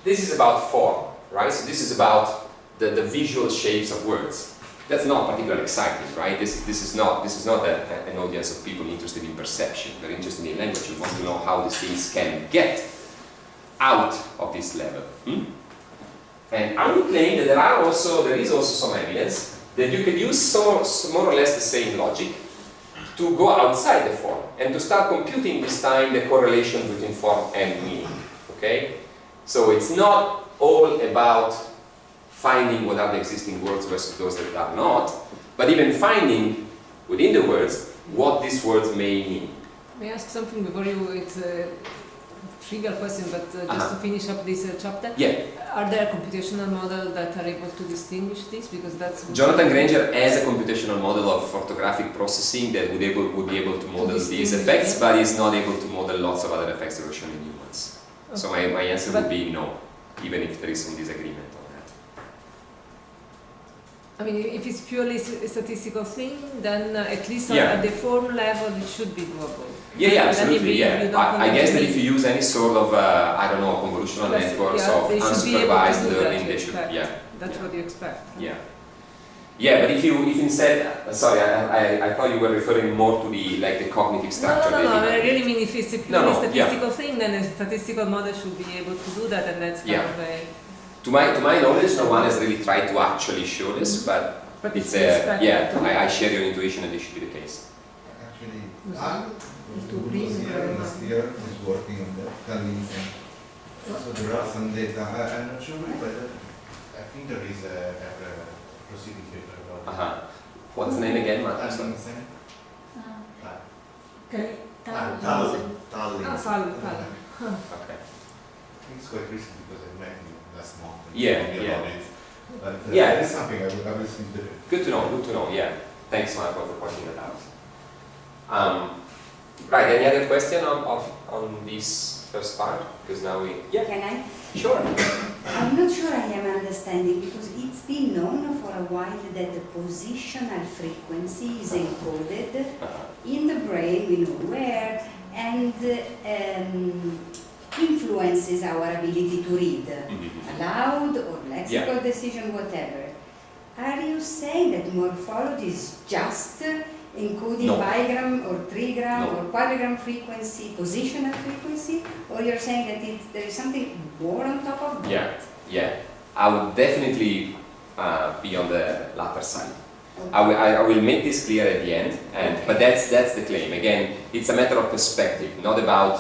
Speaker 2: this is about form, right? So this is about the visual shapes of words. That's not particularly exciting, right? This is not an audience of people interested in perception. They're interested in language. You want to know how these things can get out of this level. And I would claim that there is also some evidence that you can use more or less the same logic to go outside the form and to start computing this time the correlation between form and meaning. Okay? So it's not all about finding what are the existing words versus those that are not, but even finding within the words what these words may mean.
Speaker 1: May I ask something before you? It's a trivial question, but just to finish up this chapter.
Speaker 2: Yeah.
Speaker 1: Are there computational models that are able to distinguish this? Because that's
Speaker 2: Jonathan Granger has a computational model of orthographic processing that would be able to model these effects, but is not able to model lots of other effects that were shown in humans. Okay. So my answer would be no, even if there is some disagreement on that.
Speaker 1: I mean, if it's purely a statistical thing, then at least at the form level it should be doable.
Speaker 2: Yeah, absolutely, yeah. I guess that if you use any sort of, convolutional networks of unsupervised learning, they should,
Speaker 1: That's what you expect.
Speaker 2: Yeah. Yeah, but if you instead, sorry, I thought you were referring more to the cognitive structure.
Speaker 1: No, I really mean if it's a purely statistical thing, then a statistical model should be able to do that, and that's kind of a...
Speaker 2: To my knowledge, no one has really tried to actually show this, but it's I share your intuition and this should be the case.
Speaker 5: Actually, last year is working on that. So there are some data. I'm not sure whether. I think there is a proceeding paper about it.
Speaker 2: What's the name again, Matt?
Speaker 1: Okay.
Speaker 5: Tallinn.
Speaker 2: Okay.
Speaker 5: I think it's quite recent because I met him last month.
Speaker 2: Yeah.
Speaker 5: But
Speaker 2: Yeah.
Speaker 5: it's something I will see.
Speaker 2: Good to know, yeah. Thanks, Marco, for pointing that out. Right, any other question on this first part? Because now we... Yeah.
Speaker 3: Can I?
Speaker 2: Sure.
Speaker 3: I'm not sure I am understanding, because it's been known for a while that the positional frequency is encoded in the brain, we know where, and influences our ability to read, aloud or lexical decision, whatever. Are you saying that morphology is just encoding bigram or trigram or quadrigram frequency, positional frequency, or you're saying that there is something more on top of that?
Speaker 2: Yeah. I would definitely be on the latter side. Okay. I will make this clear at the end, but that's the claim. Again, it's a matter of perspective, not about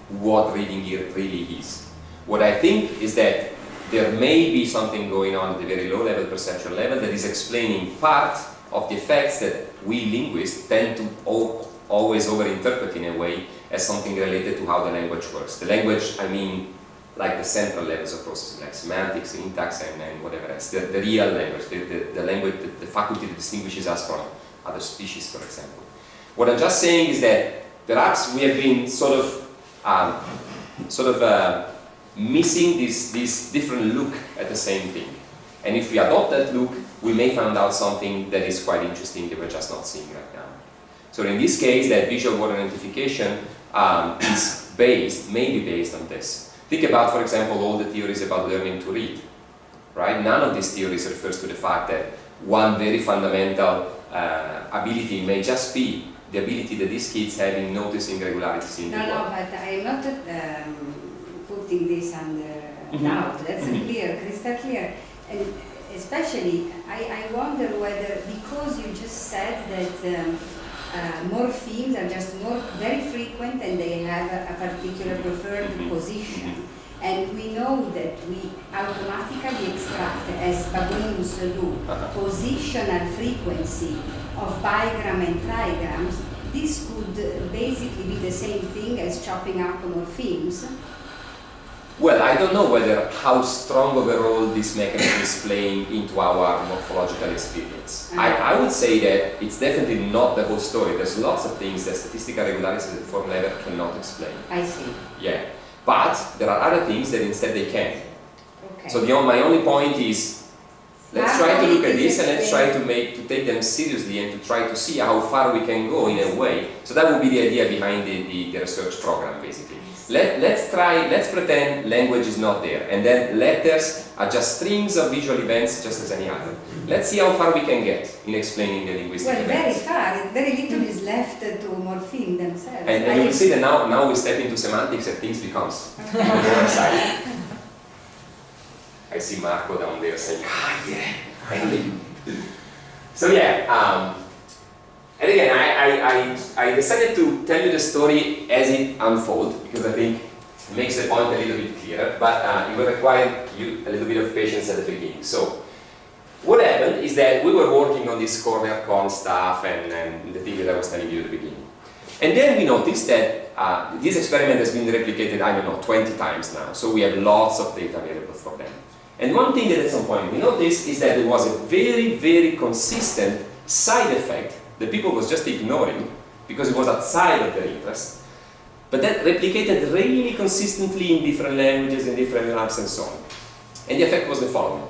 Speaker 2: what reading here really is. What I think is that there may be something going on at the very low level, perceptual level, that is explaining part of the effects that we linguists tend to always overinterpret in a way as something related to how the language works. The language, I mean, like the central levels of processing, like semantics, syntax, and whatever else. The real language, the language, the faculty that distinguishes us from other species, for example. What I'm just saying is that perhaps we have been sort of missing this different look at the same thing. And if we adopt that look, we may find out something that is quite interesting that we're just not seeing right now. So in this case, that visual word identification may be based on this. Think about, for example, all the theories about learning to read, right? None of these theories refers to the fact that one very fundamental ability may just be the ability that these kids have in noticing regularities in the world.
Speaker 3: No, but I'm not putting this under doubt. That's clear, crystal clear. And especially, I wonder whether, because you just said that morphemes are just very frequent and they have a particular preferred position. And we know that we automatically extract, as baboons do, positional frequency of bigram and trigrams. This could basically be the same thing as chopping up morphemes.
Speaker 2: Well, I don't know how strong of a role this mechanism is playing into our morphological experience. I would say that it's definitely not the whole story. There's lots of things that statistical regularities at the form level cannot explain.
Speaker 3: I see.
Speaker 2: Yeah. But there are other things that instead they can.
Speaker 3: Okay.
Speaker 2: So my only point is, let's try to look at this and let's try to take them seriously and to try to see how far we can go in a way. So that would be the idea behind the research program, basically. Let's pretend language is not there, and then letters are just strings of visual events just as any other. Let's see how far we can get in explaining the linguistic events.
Speaker 3: Very far. Very little is left to morpheme themselves.
Speaker 2: And you will see that now we step into semantics and things becomes more exciting. I see Marco down there saying, yeah. So yeah, and again, I decided to tell you the story as it unfolds because I think it makes the point a little bit clearer, but it will require you a little bit of patience at the beginning. So what happened is that we were working on this corner con stuff and the thing that I was telling you at the beginning. And then we noticed that this experiment has been replicated, 20 times now, so we have lots of data available for them. And one thing that at some point we noticed is that there was a very, very consistent side effect that people was just ignoring because it was outside of their interest, but that replicated really consistently in different languages, in different labs and so on. And the effect was the following,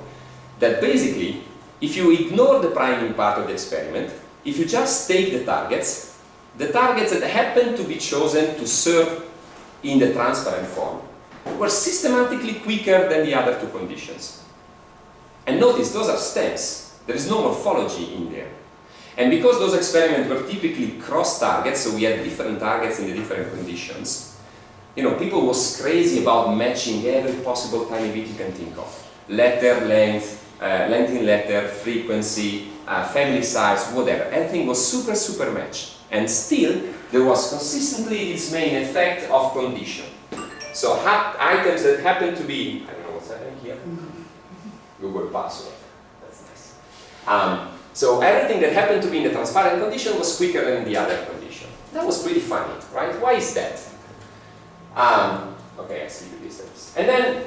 Speaker 2: that basically, if you ignore the priming part of the experiment, if you just take the targets that happen to be chosen to serve in the transparent form were systematically quicker than the other two conditions. And notice, those are stems. There is no morphology in there. And because those experiments were typically cross-targets, so we had different targets in the different conditions, people was crazy about matching every possible tiny bit you can think of. Letter length, length in letter, frequency, family size, whatever. Everything was super, super matched. And still, there was consistently this main effect of condition. So items that happen to be, I don't know what's happening here, Google password, that's nice. So everything that happened to be in the transparent condition was quicker than in the other condition. That was pretty funny, right? Why is that? Okay, I see the distance. And then,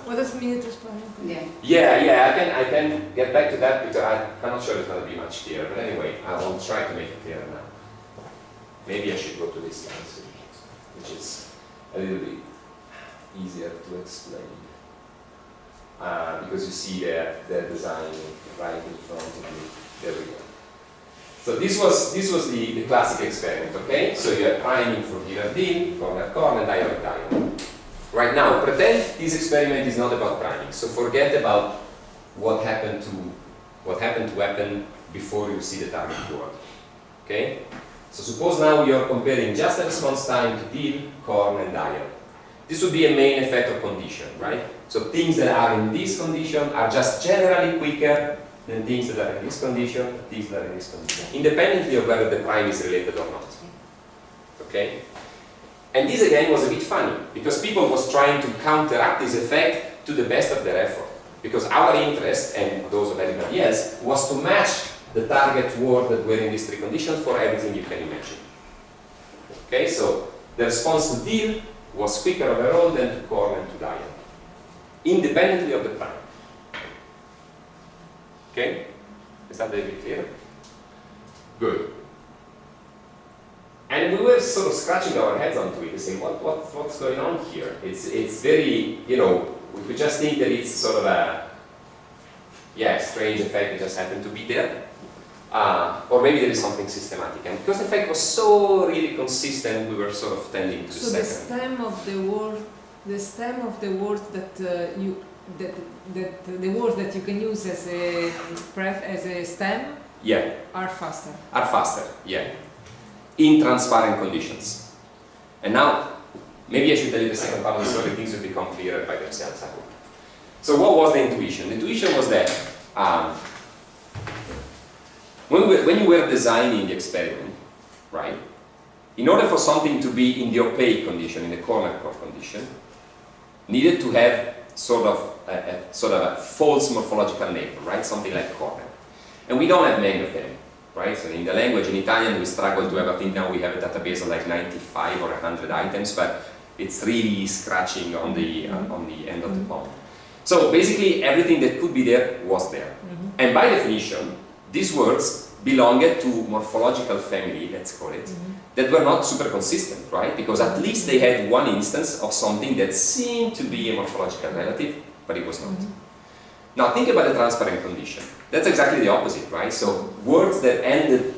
Speaker 1: What does minute responding?
Speaker 3: Yeah.
Speaker 2: I can get back to that because I'm not sure it's going to be much clearer. But anyway, I will try to make it clearer now. Maybe I should go to this slide, which is a little bit easier to explain. Because you see the design right in front of you. There we go. So this was the classic experiment, okay? So you have priming for dealer deal, corner, dial. Right now, pretend this experiment is not about priming. So forget about what happened to happen before you see the target word. Okay? So suppose now you're comparing just the response time to deal, corn, and dial. This would be a main effect of condition, right? So things that are in this condition are just generally quicker than things that are in this condition, things that are in this condition, independently of whether the prime is related or not. Okay? And this again was a bit funny, because people was trying to counteract this effect to the best of their effort. Because our interest, and those of everybody else, was to match the target word that were in these three conditions for everything you can imagine. Okay, so the response to deal was quicker overall than to corn and to dial, independently of the prime. Okay? Is that a bit clear? Good. And we were sort of scratching our heads onto it and saying, what's going on here? It's very, you know, we could just think that it's sort of a, strange effect that just happened to be there. Or maybe there is something systematic. And because the effect was so really consistent, we were sort of tending to the second.
Speaker 1: So the stem of the word that the words that you can use as a stem are faster.
Speaker 2: Are faster, yeah. In transparent conditions. And now, maybe I should tell you the second part of the story, things will become clearer by themselves, I hope. So what was the intuition? The intuition was that when you were designing the experiment, right, in order for something to be in the opaque condition, in the corner core condition, needed to have sort of a false morphological neighbor, right, something like corner. And we don't have many of them. Right? So in the language, in Italian, we struggle to have, I think now we have a database of like 95 or 100 items, but it's really scratching on the end of the palm. So basically, everything that could be there was there. And by definition, these words belonged to morphological family, let's call it, that were not super consistent, right? Because at least they had one instance of something that seemed to be a morphological relative, but it was not. Now think about the transparent condition. That's exactly the opposite, right? So words that ended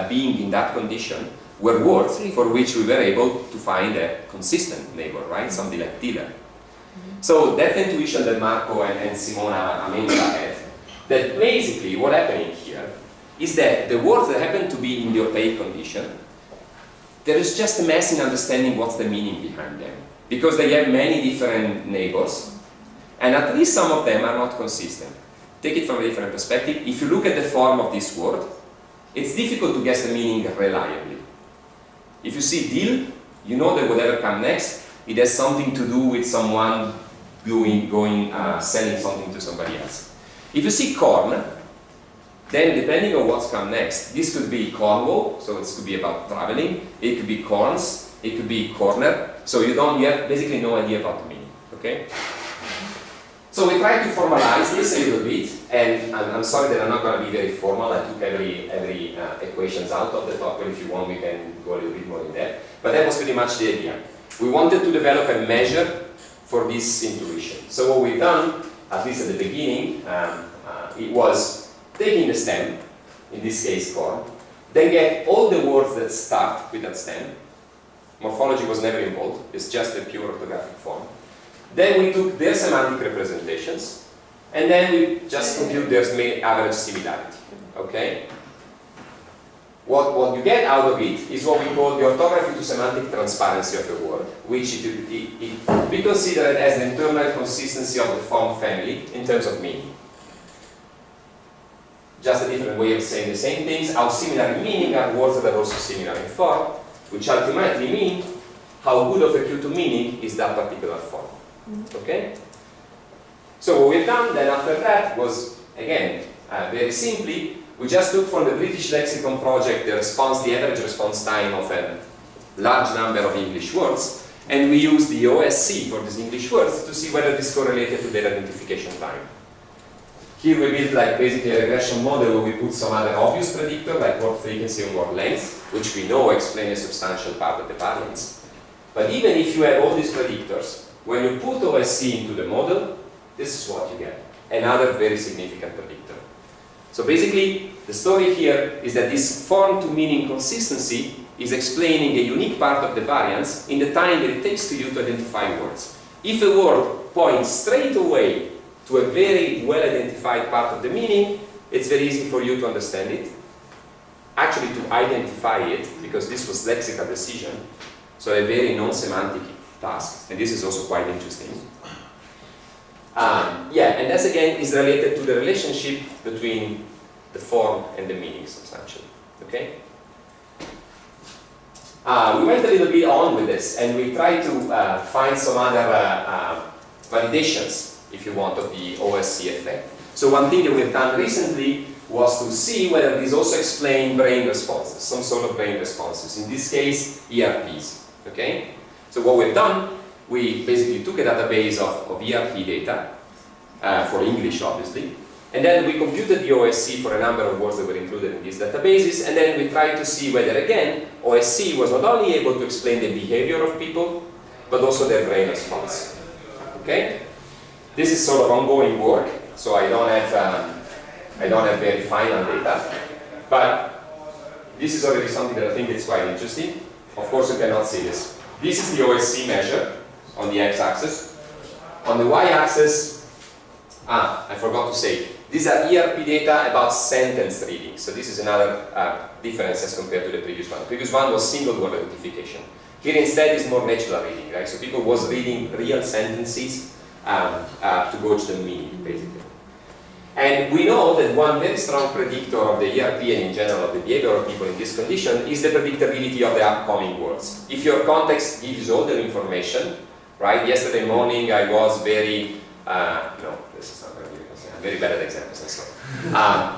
Speaker 2: being in that condition were words for which we were able to find a consistent neighbor, right? Something like dealer. So that intuition that Marco and Simona Amenza had, that basically what happening here is that the words that happen to be in the opaque condition, there is just a mess in understanding what's the meaning behind them. Because they have many different neighbors, and at least some of them are not consistent. Take it from a different perspective. If you look at the form of this word, it's difficult to guess the meaning reliably. If you see deal, you know that whatever comes next, it has something to do with someone selling something to somebody else. If you see corn, then depending on what's come next, this could be Cornwall, so it could be about traveling. It could be corns. It could be corner. So you have basically no idea about the meaning. Okay. So we tried to formalize this a little bit, and I'm sorry that I'm not going to be very formal. I took every equations out of the top, but if you want, we can go a little bit more in depth. But that was pretty much the idea. We wanted to develop a measure for this intuition. So what we've done, at least at the beginning, it was taking the stem, in this case corn, then get all the words that start with that stem. Morphology was never involved, it's just a pure orthographic form. Then we took their semantic representations, and then we just compute their average similarity. Okay? What you get out of it is what we call the orthography to semantic transparency of the word, which we consider it as the internal consistency of the form family in terms of meaning. Just a different way of saying the same things. How similar in meaning are words that are also similar in form, which ultimately mean how good of a cue to meaning is that particular form. Okay? So what we've done then after that was, again, very simply, we just took from the British Lexicon project the average response time of a large number of English words, and we use the OSC for these English words to see whether this correlated to their identification time. Here we build like basically a regression model where we put some other obvious predictor like word frequency and word length, which we know explain a substantial part of the variance. But even if you have all these predictors, when you put OSC into the model, this is what you get, another very significant predictor. So basically, the story here is that this form-to-meaning consistency is explaining a unique part of the variance in the time that it takes to you to identify words. If a word points straight away to a very well-identified part of the meaning, it's very easy for you to understand it. Actually, to identify it, because this was lexical decision, so a very non-semantic task, and this is also quite interesting. Yeah, and this again is related to the relationship between the form and the meaning substantially. Okay? We went a little bit on with this, and we tried to find some other validations, if you want, of the OSC effect. So one thing that we've done recently was to see whether these also explain brain responses, some sort of brain responses. In this case, ERPs. Okay? So what we've done, we basically took a database of ERP data, for English obviously, and then we computed the OSC for a number of words that were included in these databases, and then we tried to see whether again, OSC was not only able to explain the behavior of people, but also their brain response. Okay? This is sort of ongoing work, so I don't have very final data, but this is already something that I think is quite interesting. Of course, you cannot see this. This is the OSC measure on the x-axis. On the y-axis, I forgot to say, these are ERP data about sentence reading. So this is another difference as compared to the previous one. The previous one was single word identification. Here instead is more natural reading, right? So people was reading real sentences to gauge the meaning, basically. And we know that one very strong predictor of the ERP and in general of the behavior of people in this condition is the predictability of the upcoming words. If your context gives you all the information, right? Yesterday morning I was very, no, this is not very good. I'm very bad at examples and so.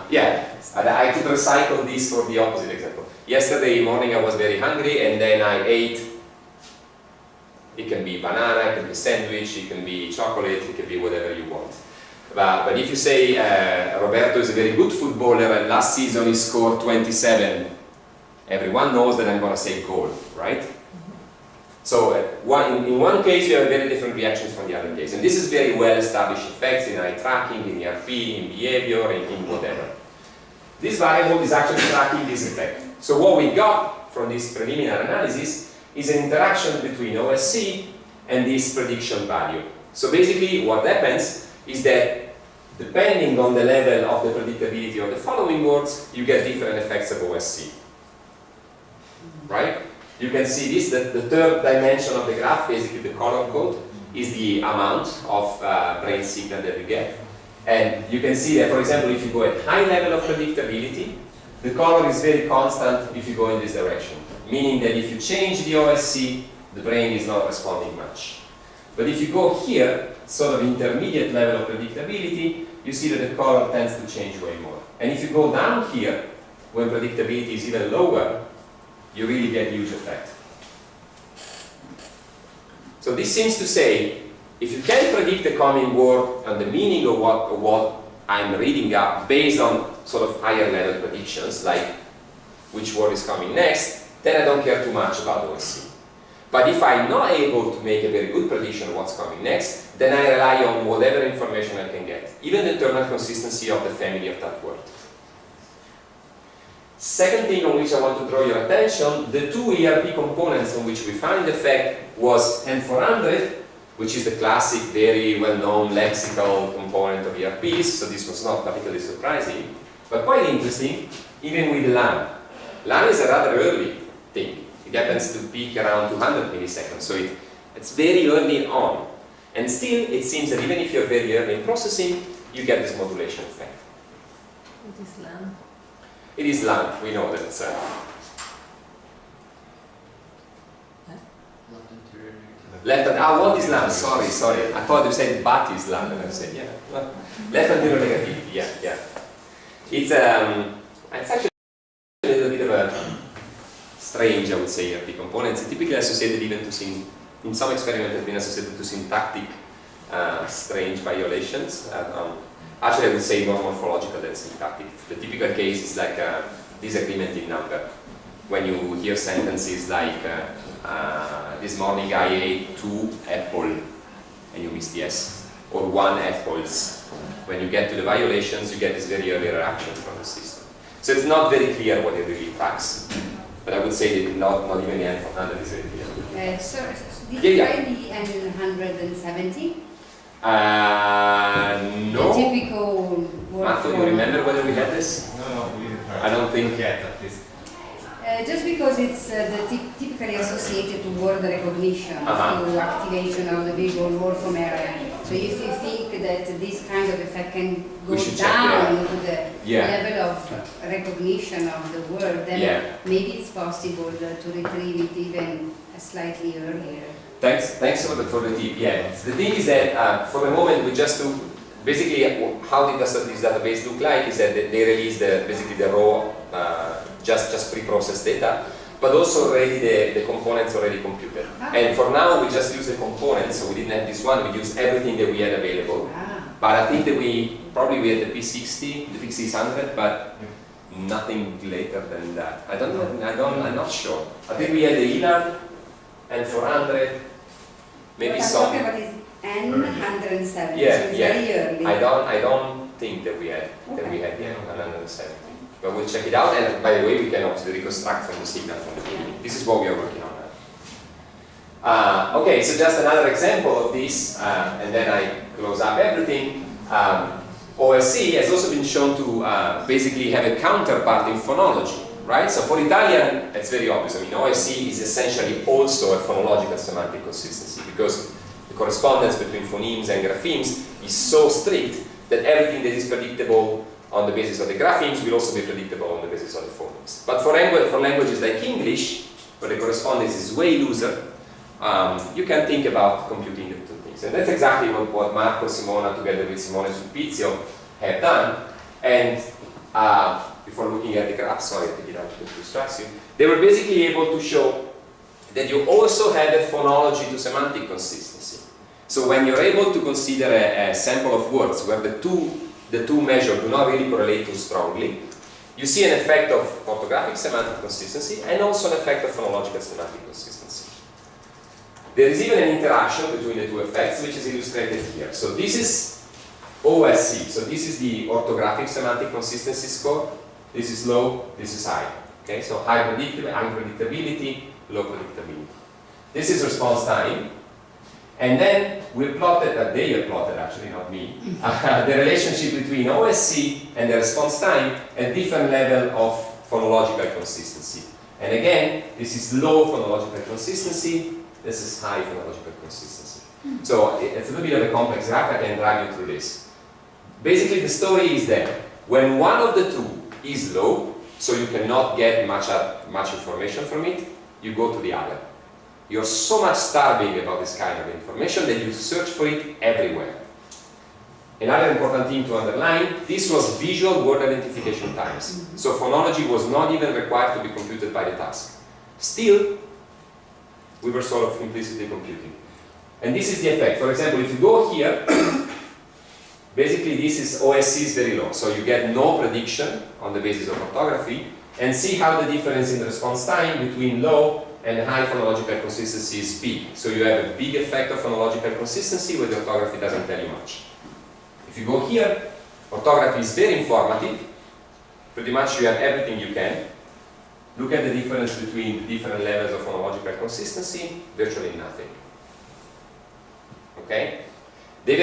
Speaker 2: Yeah, I could recycle this for the opposite example. Yesterday morning I was very hungry and then I ate. It can be banana, it can be sandwich, it can be chocolate, it can be whatever you want. But if you say Rovereto is a very good footballer and last season he scored 27, everyone knows that I'm going to say goal, right? So in one case you have very different reactions from the other case. And this is very well established effects in eye tracking, in ERP, in behavior, in whatever. This variable is actually tracking this effect. So what we got from this preliminary analysis is an interaction between OSC and this prediction value. So basically what happens is that depending on the level of the predictability of the following words, you get different effects of OSC. Right? You can see this, that the third dimension of the graph, basically the color code, is the amount of brain signal that you get. And you can see that, for example, if you go at high level of predictability, the color is very constant if you go in this direction. Meaning that if you change the OSC, the brain is not responding much. But if you go here, sort of intermediate level of predictability, you see that the color tends to change way more. And if you go down here, when predictability is even lower, you really get huge effect. So this seems to say, if you can predict the coming word and the meaning of what I'm reading up based on sort of higher level predictions, like which word is coming next, then I don't care too much about OSC. But if I'm not able to make a very good prediction of what's coming next, then I rely on whatever information I can get, even the internal consistency of the family of that word. Second thing on which I want to draw your attention, the two ERP components on which we find the effect was N400, which is the classic, very well-known lexical component of ERPs, so this was not particularly surprising, but quite interesting, even with LAN. LAN is a rather early thing. It happens to peak around 200 milliseconds, so it's very early on. And still, it seems that even if you're very early in processing, you get this modulation effect.
Speaker 6: What is LAN?
Speaker 2: It is LAN, we know that it's left and what is LAN? Sorry. I thought you said but is LAN, and I said yeah. Left anterior negativity, yeah. It's actually a little bit of a strange, I would say, ERP components. It's typically associated even to in some experiments has been associated to syntactic strange violations. Actually, I would say more morphological than syntactic. The typical case is like a disagreement in number. When you hear sentences like, this morning I ate 2 apples, and you miss the S, or 1 apples. When you get to the violations, you get this very early reaction from the system. So it's not very clear what it really tracks. But I would say that not even the N400 is very clear.
Speaker 3: So, did you try the N170?
Speaker 2: No.
Speaker 3: The typical word
Speaker 2: Marco, you remember whether we had this?
Speaker 5: No, we didn't try.
Speaker 2: I don't think
Speaker 5: yet, at least.
Speaker 3: Just because it's typically associated to word recognition, to activation of the visual morpheme area. So if you think that this kind of effect can go down to the level of recognition of the word, then maybe it's possible to retrieve it even slightly earlier.
Speaker 2: Thanks for the tip. Yeah, the thing is that for the moment we just do basically how did this database look like is that they release basically the raw just pre-processed data, but also already the components already computed. And for now we just use the components, so we didn't have this one. We used everything that we had available. But I think that we had the P60, the P600, but nothing later than that. I'm not sure. I think we had the ELAN and 400. Maybe
Speaker 3: what
Speaker 2: some.
Speaker 3: I'm talking about is N170, so it's
Speaker 2: Yeah.
Speaker 3: very early.
Speaker 2: I don't think that we had yet 170. But we'll check it out, and by the way, we can also reconstruct from the signal from the beginning. This is what we are working on now. Okay, so just another example of this, and then I close up everything. OSC has also been shown to basically have a counterpart in phonology, right? So for Italian, it's very obvious. I mean, OSC is essentially also a phonological semantic consistency because the correspondence between phonemes and graphemes is so strict that everything that is predictable on the basis of the graphemes will also be predictable on the basis of the phonemes. But for languages like English, where the correspondence is way looser, you can think about computing the two things. And that's exactly what Marco Simona, together with Simone Sulpizio, have done. And before looking at the graph, sorry, I take it out to distract you, they were basically able to show that you also have a phonology to semantic consistency. So when you're able to consider a sample of words where the two measures do not really correlate too strongly, you see an effect of orthographic semantic consistency and also an effect of phonological semantic consistency. There is even an interaction between the two effects, which is illustrated here. So this is OSC. So this is the orthographic semantic consistency score. This is low, this is high. Okay, so high predictability, low predictability. This is response time. And then we plotted, they have plotted actually, not me, the relationship between OSC and the response time at different level of phonological consistency. And again, this is low phonological consistency, this is high phonological consistency. So it's a little bit of a complex graph, I can drive you through this. Basically the story is that when one of the two is low, so you cannot get much information from it, you go to the other. You're so much starving about this kind of information that you search for it everywhere. Another important thing to underline, this was visual word identification times. So phonology was not even required to be computed by the task. Still, we were sort of implicitly computing. And this is the effect. For example, if you go here, basically this is OSC is very low. So you get no prediction on the basis of orthography, and see how the difference in the response time between low and high phonological consistency is big. So you have a big effect of phonological consistency where the orthography doesn't tell you much. If you go here, orthography is very informative. Pretty much you have everything you can. Look at the difference between the different levels of phonological consistency, virtually nothing. Okay? They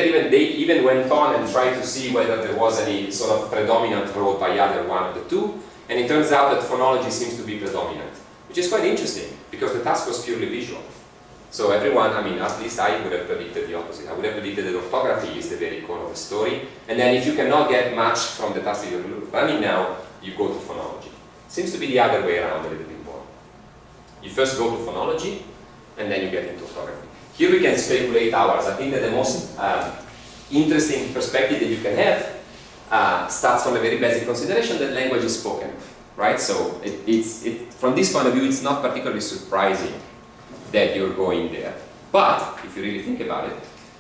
Speaker 2: even went on and tried to see whether there was any sort of predominant role by either one of the two, and it turns out that phonology seems to be predominant, which is quite interesting because the task was purely visual. So everyone, I mean, at least I would have predicted the opposite. I would have predicted that orthography is the very core of the story, and then if you cannot get much from the task that you're running now, you go to phonology. Seems to be the other way around a little bit more. You first go to phonology, and then you get into orthography. Here we can speculate hours. I think that the most interesting perspective that you can have starts from a very basic consideration that language is spoken, right? So from this point of view, it's not particularly surprising that you're going there. But if you really think about it,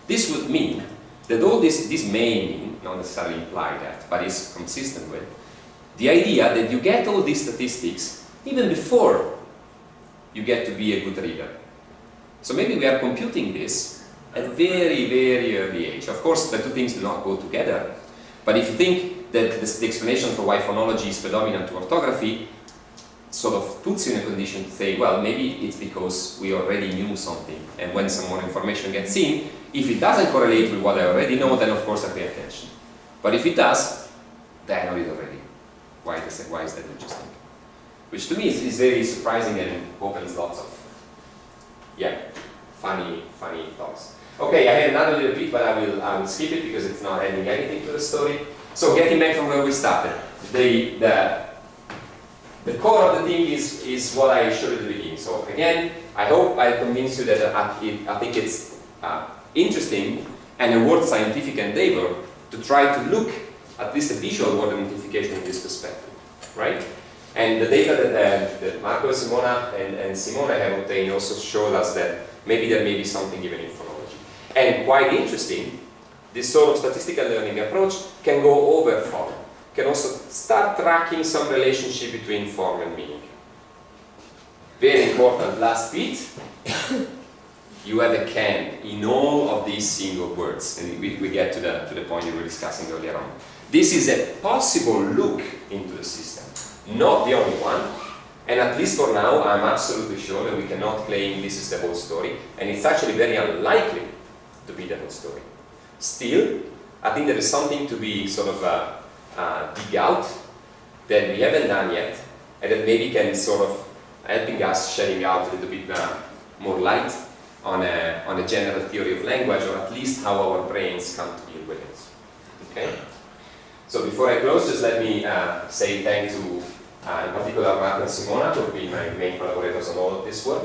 Speaker 2: this would mean that all this may mean, not necessarily imply that, but is consistent with the idea that you get all these statistics even before you get to be a good reader. So maybe we are computing this at a very, very early age. Of course, the two things do not go together. But if you think that the explanation for why phonology is predominant to orthography sort of puts you in a condition to say, well, maybe it's because we already knew something, and when some more information gets in, if it doesn't correlate with what I already know, then of course I pay attention. But if it does, then I know it already. Why is that interesting? Which to me is very surprising and opens lots of, funny thoughts. Okay, I had another little bit, but I will skip it because it's not adding anything to the story. So getting back from where we started, the core of the thing is what I showed at the beginning. So again, I hope I convinced you that I think it's interesting and a worth scientific endeavor to try to look at least a visual word identification in this perspective, right? And the data that Marco, Simona, and Simone have obtained also showed us that maybe there may be something even in phonology. And quite interesting, this sort of statistical learning approach can go over form, can also start tracking some relationship between form and meaning. Very important last bit, you have a can in all of these single words, and we get to the point you were discussing earlier on. This is a possible look into the system, not the only one, and at least for now I'm absolutely sure that we cannot claim this is the whole story, and it's actually very unlikely to be the whole story. Still, I think there is something to be sort of dig out that we haven't done yet, and that maybe can sort of helping us shedding out a little bit more light on a general theory of language, or at least how our brains come to deal with it. Okay? So before I close, just let me say thank to, in particular, Marco and Simona, who have been my main collaborators on all of this work,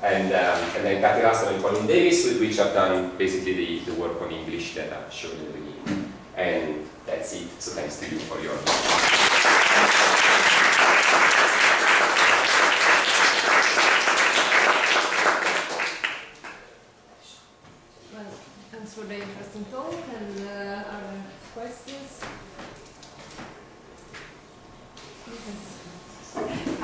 Speaker 2: and then Kathy Russell and Colin Davis, with which I've done basically the work on English that I showed in the beginning. And that's it. So thanks to you for your
Speaker 6: Well, thanks for the interesting talk, and other questions?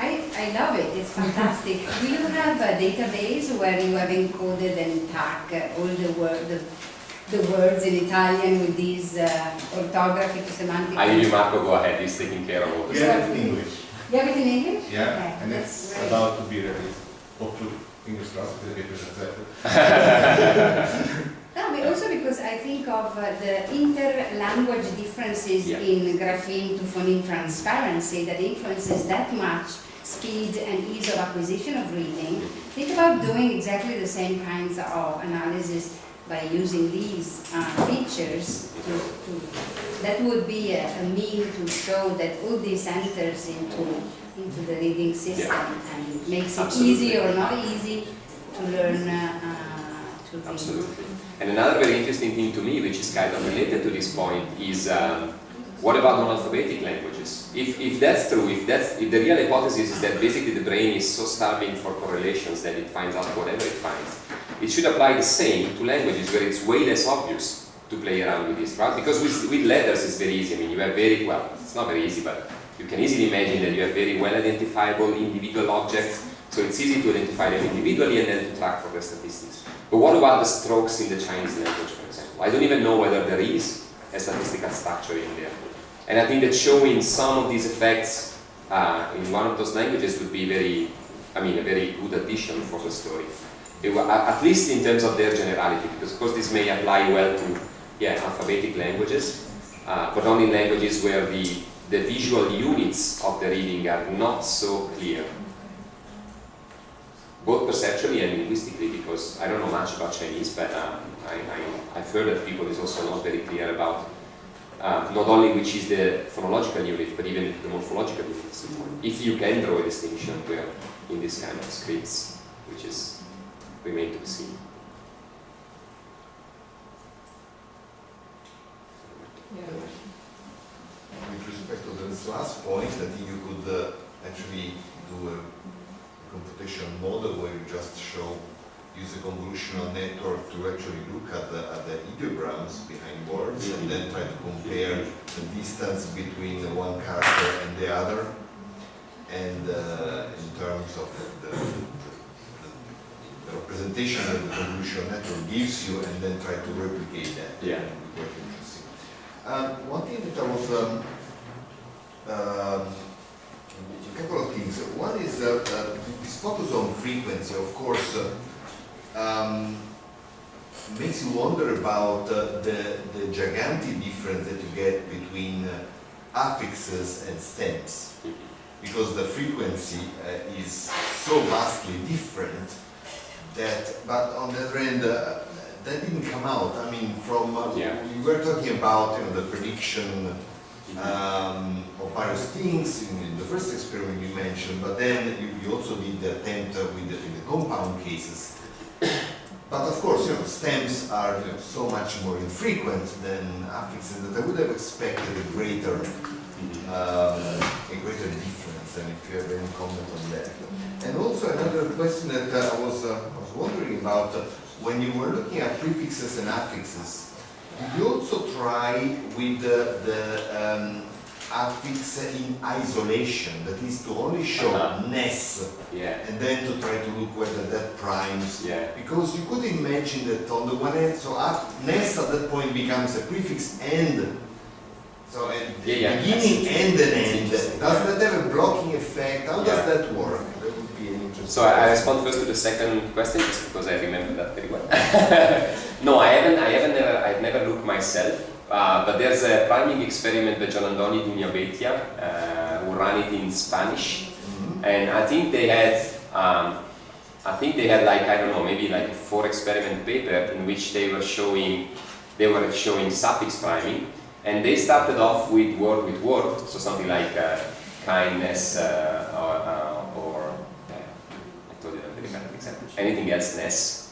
Speaker 3: I love it, it's fantastic. Do you have a database where you have encoded and tagged all the words in Italian with these orthography to semantic?
Speaker 2: I leave Marco go ahead, he's taking care of all this.
Speaker 5: We have it in English.
Speaker 3: You have it in English?
Speaker 5: Yeah,
Speaker 3: Okay,
Speaker 5: and
Speaker 3: that's
Speaker 5: it's
Speaker 3: great.
Speaker 5: about to be released. Hopefully, fingers crossed, it'll get translated.
Speaker 3: No, but also because I think of the inter-language differences in grapheme to phoneme transparency that influences that much speed and ease of acquisition of reading. Think about doing exactly the same kinds of analysis by using these features. That would be a mean to show that all this enters into the reading system and makes it easy or not easy to learn to read.
Speaker 2: Absolutely. And another very interesting thing to me, which is kind of related to this point, is what about non-alphabetic languages? If that's true, if the real hypothesis is that basically the brain is so starving for correlations that it finds out whatever it finds, it should apply the same to languages where it's way less obvious to play around with this, right? Because with letters it's very easy. I mean, you have it's not very easy, but you can easily imagine that you have very well identifiable individual objects, so it's easy to identify them individually and then to track for the statistics. But what about the strokes in the Chinese language, for example? I don't even know whether there is a statistical structure in there. And I think that showing some of these effects in one of those languages would be a very good addition for the story. At least in terms of their generality, because of course this may apply well to alphabetic languages, but only in languages where the visual units of the reading are not so clear, both perceptually and linguistically, because I don't know much about Chinese, but I've heard that people is also not very clear about not only which is the phonological unit, but even the morphological unit. If you can draw a distinction where in this kind of scripts, which is remain to be seen.
Speaker 5: With respect to this last point, I think you could actually do a computation model where you just show use a convolutional network to actually look at the ideograms behind words and then try to compare the distance between one character and the other, and in terms of the representation that the convolutional network gives you, and then try to replicate that.
Speaker 2: Yeah.
Speaker 5: Quite interesting. One thing that I was a couple of things. One is this focus on frequency, of course, makes you wonder about the gigantic difference that you get between affixes and stems, because the frequency is so vastly different that, but on the other hand, that didn't come out. I mean, from we were talking about the prediction of various things in the first experiment you mentioned, but then you also did the attempt with the compound cases. But of course, stems are so much more infrequent than affixes that I would have expected a greater difference. And if you have any comment on that. And also another question that I was wondering about, when you were looking at prefixes and affixes, did you also try with the affix in isolation, that is to only show ness, and then to try to look whether that primes, because you could imagine that on the one hand, so ness at that point becomes a prefix and, so at the beginning and an end. Does that have a blocking effect? How does that work? That would be an interesting
Speaker 2: So I respond first to the second question, just because I remember that very well. No, I've never looked myself. But there's a priming experiment by John Andoni Dunia-Beitia, who ran it in Spanish, and I think they had like, I don't know, maybe like a 4-experiment paper in which they were showing suffix priming, and they started off with word, so something like kindness or I told you a very bad example, anything else ness.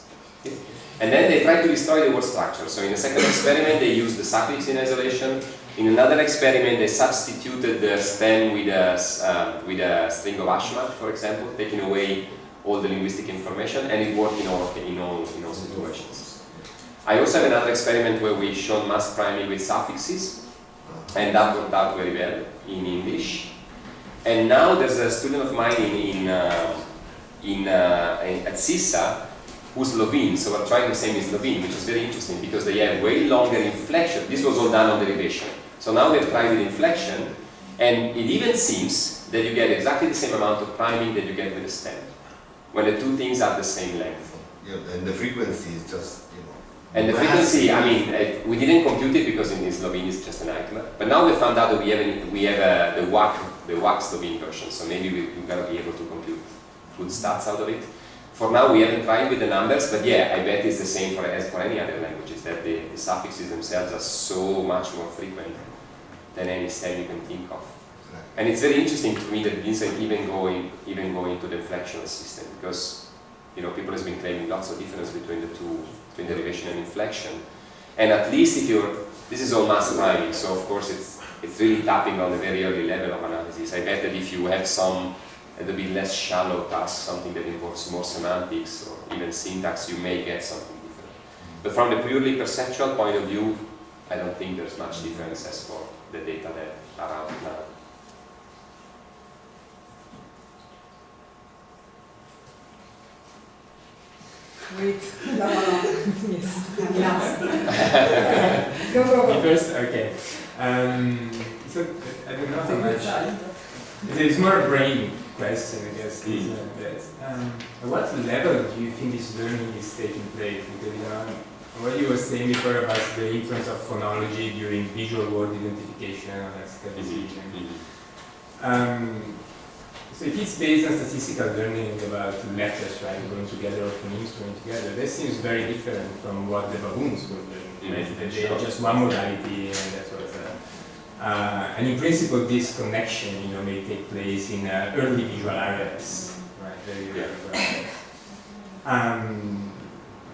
Speaker 2: And then they tried to destroy the word structure. So in the second experiment, they used the suffix in isolation. In another experiment, they substituted the stem with a string of Ashmat, for example, taking away all the linguistic information, and it worked in all situations. I also have another experiment where we showed mask priming with suffixes, and that worked out very well in English. And now there's a student of mine at SISSA who's Slovene, so we're trying the same in Slovene, which is very interesting because they have way longer inflection. This was all done on derivation. So now they've tried with inflection, and it even seems that you get exactly the same amount of priming that you get with the stem, when the two things are the same length.
Speaker 5: Yeah, and the frequency is just,
Speaker 2: And the frequency, I mean, we didn't compute it because in Slovene it's just a nightmare. But now we found out that we have the WAC Slovene version, so maybe we're going to be able to compute good stats out of it. For now, we haven't tried with the numbers, but yeah, I bet it's the same as for any other languages, that the suffixes themselves are so much more frequent than any stem you can think of. And it's very interesting to me that it isn't even going to the inflectional system, because people have been claiming lots of difference between the two, between derivation and inflection. And at least this is all mass priming, so of course it's really tapping on a very early level of analysis. I bet that if you have some a bit less shallow task, something that involves more semantics or even syntax, you may get something different. But from the purely perceptual point of view, I don't think there's much difference as for the data that are out now.
Speaker 3: Wait, no. Yes, I'm last. Go.
Speaker 7: First, okay. So I don't know how much. It's more a brain question, I guess. At what level do you think this learning is taking place? Because what you were saying before about the influence of phonology during visual word identification and statistical so if it's based on statistical learning about letters, right, going together or phonemes going together, that seems very different from what the baboons were learning. Right? They had just one modality, and that was. And in principle, this connection, may take place in early visual areas, right? Very early visual areas.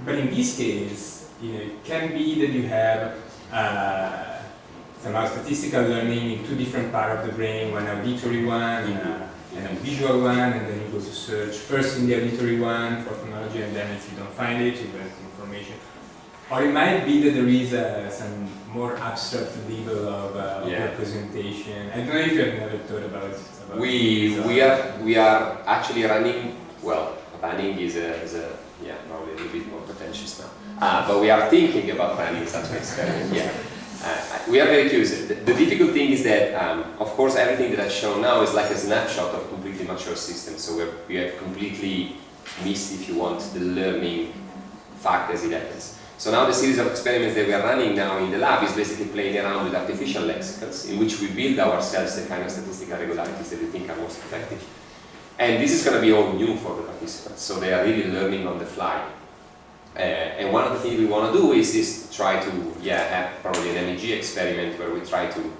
Speaker 7: But in this case, it can be that you have somehow statistical learning in two different parts of the brain, one auditory one and a visual one, and then you go to search first in the auditory one for phonology, and then if you don't find it, you get information. Or it might be that there is some more abstract level of representation. I don't know if you have never thought about
Speaker 2: we are actually running, well, running is probably a little bit more pretentious now. But we are thinking about running such an experiment, we are very curious. The difficult thing is that, of course, everything that I've shown now is like a snapshot of completely mature systems. So we have completely missed, if you want, the learning fact as it happens. So now the series of experiments that we are running now in the lab is basically playing around with artificial lexicons, in which we build ourselves the kind of statistical regularities that we think are most effective. And this is going to be all new for the participants, so they are really learning on the fly. And one of the things we want to do is try to have probably an MEG experiment where we try to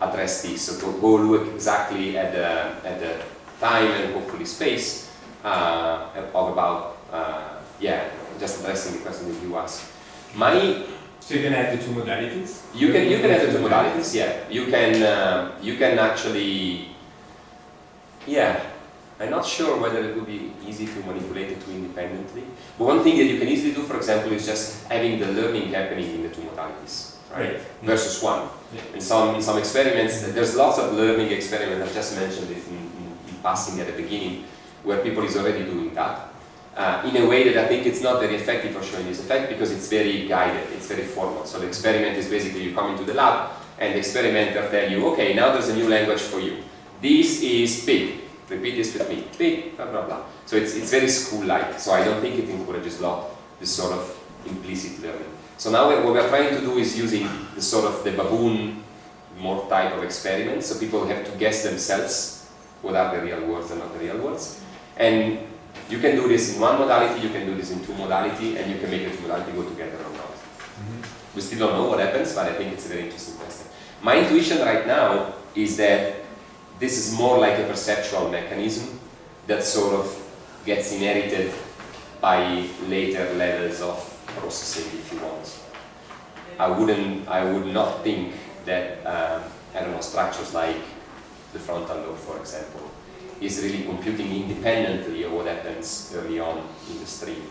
Speaker 2: address this. So go look exactly at the time and hopefully space of about just addressing the question that you asked.
Speaker 7: So you can add the two modalities?
Speaker 2: You can add the two modalities, You can actually, I'm not sure whether it would be easy to manipulate the two independently. But one thing that you can easily do, for example, is just having the learning happening in the two modalities, right? Versus one. In some experiments, there's lots of learning experiments. I've just mentioned it in passing at the beginning, where people is already doing that. In a way that I think it's not very effective for showing this effect because it's very guided, it's very formal. So the experiment is basically you come into the lab and the experimenter tell you, okay, now there's a new language for you. This is pig. Repeat this with me. Pig, blah, blah, blah. So it's very school-like. So I don't think it encourages a lot this sort of implicit learning. So now what we're trying to do is using the sort of the baboon more type of experiment. So people have to guess themselves what are the real words and not the real words. And you can do this in one modality, you can do this in two modality, and you can make the two modality go together or not. We still don't know what happens, but I think it's a very interesting question. My intuition right now is that this is more like a perceptual mechanism that sort of gets inherited by later levels of processing, if you want. I would not think that, structures like the frontal lobe, for example, is really computing independently of what happens early on in the stream,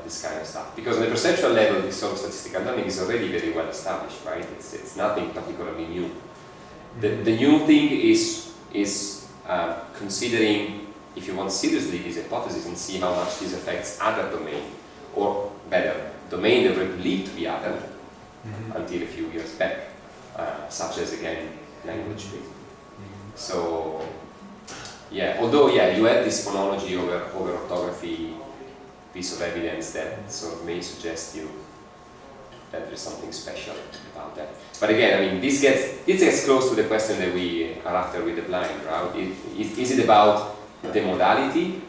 Speaker 2: this kind of stuff. Because on the perceptual level, this sort of statistical learning is already very well established, right? It's nothing particularly new. The new thing is considering, if you want seriously this hypothesis and see how much this affects other domain, or better, domain that were believed to be other until a few years back, such as, again, language. So, although, you have this phonology over orthography piece of evidence that sort of may suggest you that there's something special about that. But again, I mean, this gets close to the question that we are after with the blind, right? Is it about the modality,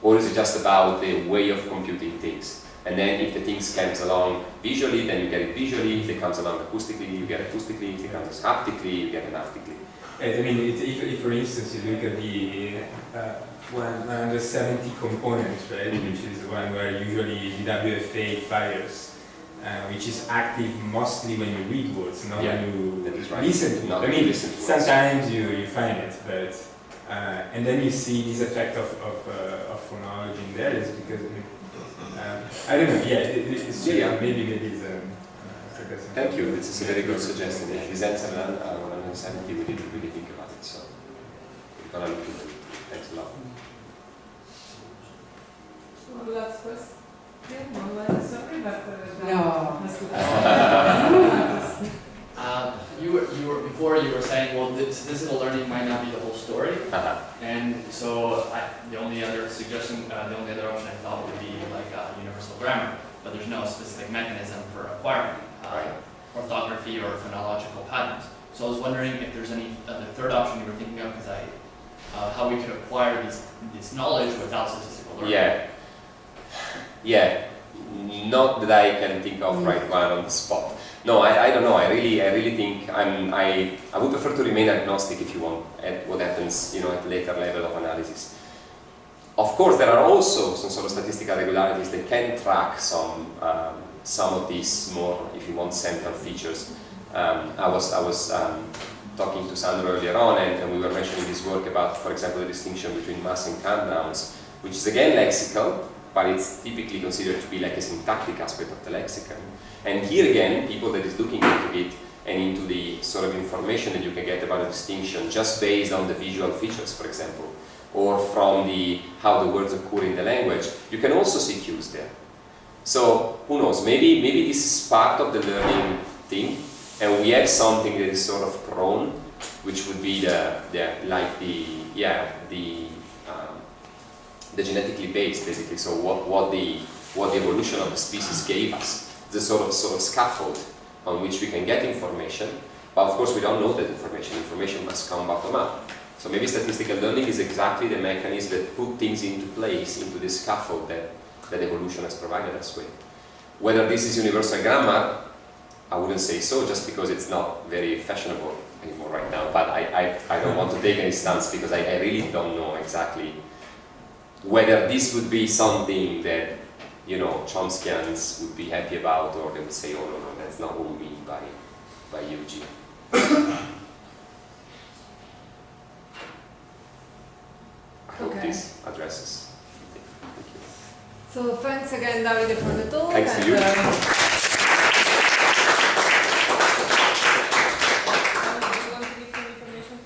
Speaker 2: or is it just about the way of computing things? And then if the things comes along visually, then you get it visually. If it comes along acoustically, you get acoustically. If it comes haptically, you get it haptically.
Speaker 7: I mean, if for instance you look at the 170 components, right, which is the one where usually the WFA fires, which is active mostly when you read words, not when you listen to it. I mean, sometimes you find it, but and then you see this effect of phonology in there is because I don't know. It's maybe it's
Speaker 2: Thank you. It's a very good suggestion. If this ends at 170, we didn't really think about it, so we're gonna look into it. Thanks a lot.
Speaker 1: One last question. Sorry, but
Speaker 3: No.
Speaker 8: You were before you were saying, well, statistical learning might not be the whole story, and so the only other suggestion, the only other option I thought would be like universal grammar, but there's no specific mechanism for acquiring orthography or phonological patterns. So I was wondering if there's any other third option you were thinking of, because how we could acquire this knowledge without statistical learning.
Speaker 2: Not that I can think of right now on the spot. No, I don't know. I really think I would prefer to remain agnostic, if you want, at what happens, at later level of analysis. Of course, there are also some sort of statistical regularities that can track some of these more, if you want, central features. I was talking to Sandro earlier on, and we were mentioning this work about, for example, the distinction between mass and can nouns, which is again lexical, but it's typically considered to be like a syntactic aspect of the lexicon. And here again, people that is looking into it and into the sort of information that you can get about a distinction just based on the visual features, for example, or from how the words occur in the language, you can also see cues there. So who knows, maybe this is part of the learning thing, and we have something that is sort of prone, which would be the genetically based, basically. So what the evolution of the species gave us, the sort of scaffold on which we can get information. But of course, we don't know that information. Information must come bottom up. So maybe statistical learning is exactly the mechanism that put things into place, into the scaffold that evolution has provided us with. Whether this is universal grammar, I wouldn't say so, just because it's not very fashionable anymore right now. But I don't want to take any stance, because I really don't know exactly whether this would be something that, you know, Chomskyans would be happy about, or they would say, oh no, that's not what we mean by UG. I hope this addresses. Thank you.
Speaker 6: So thanks again, Davide, for the talk.
Speaker 2: Thanks to you.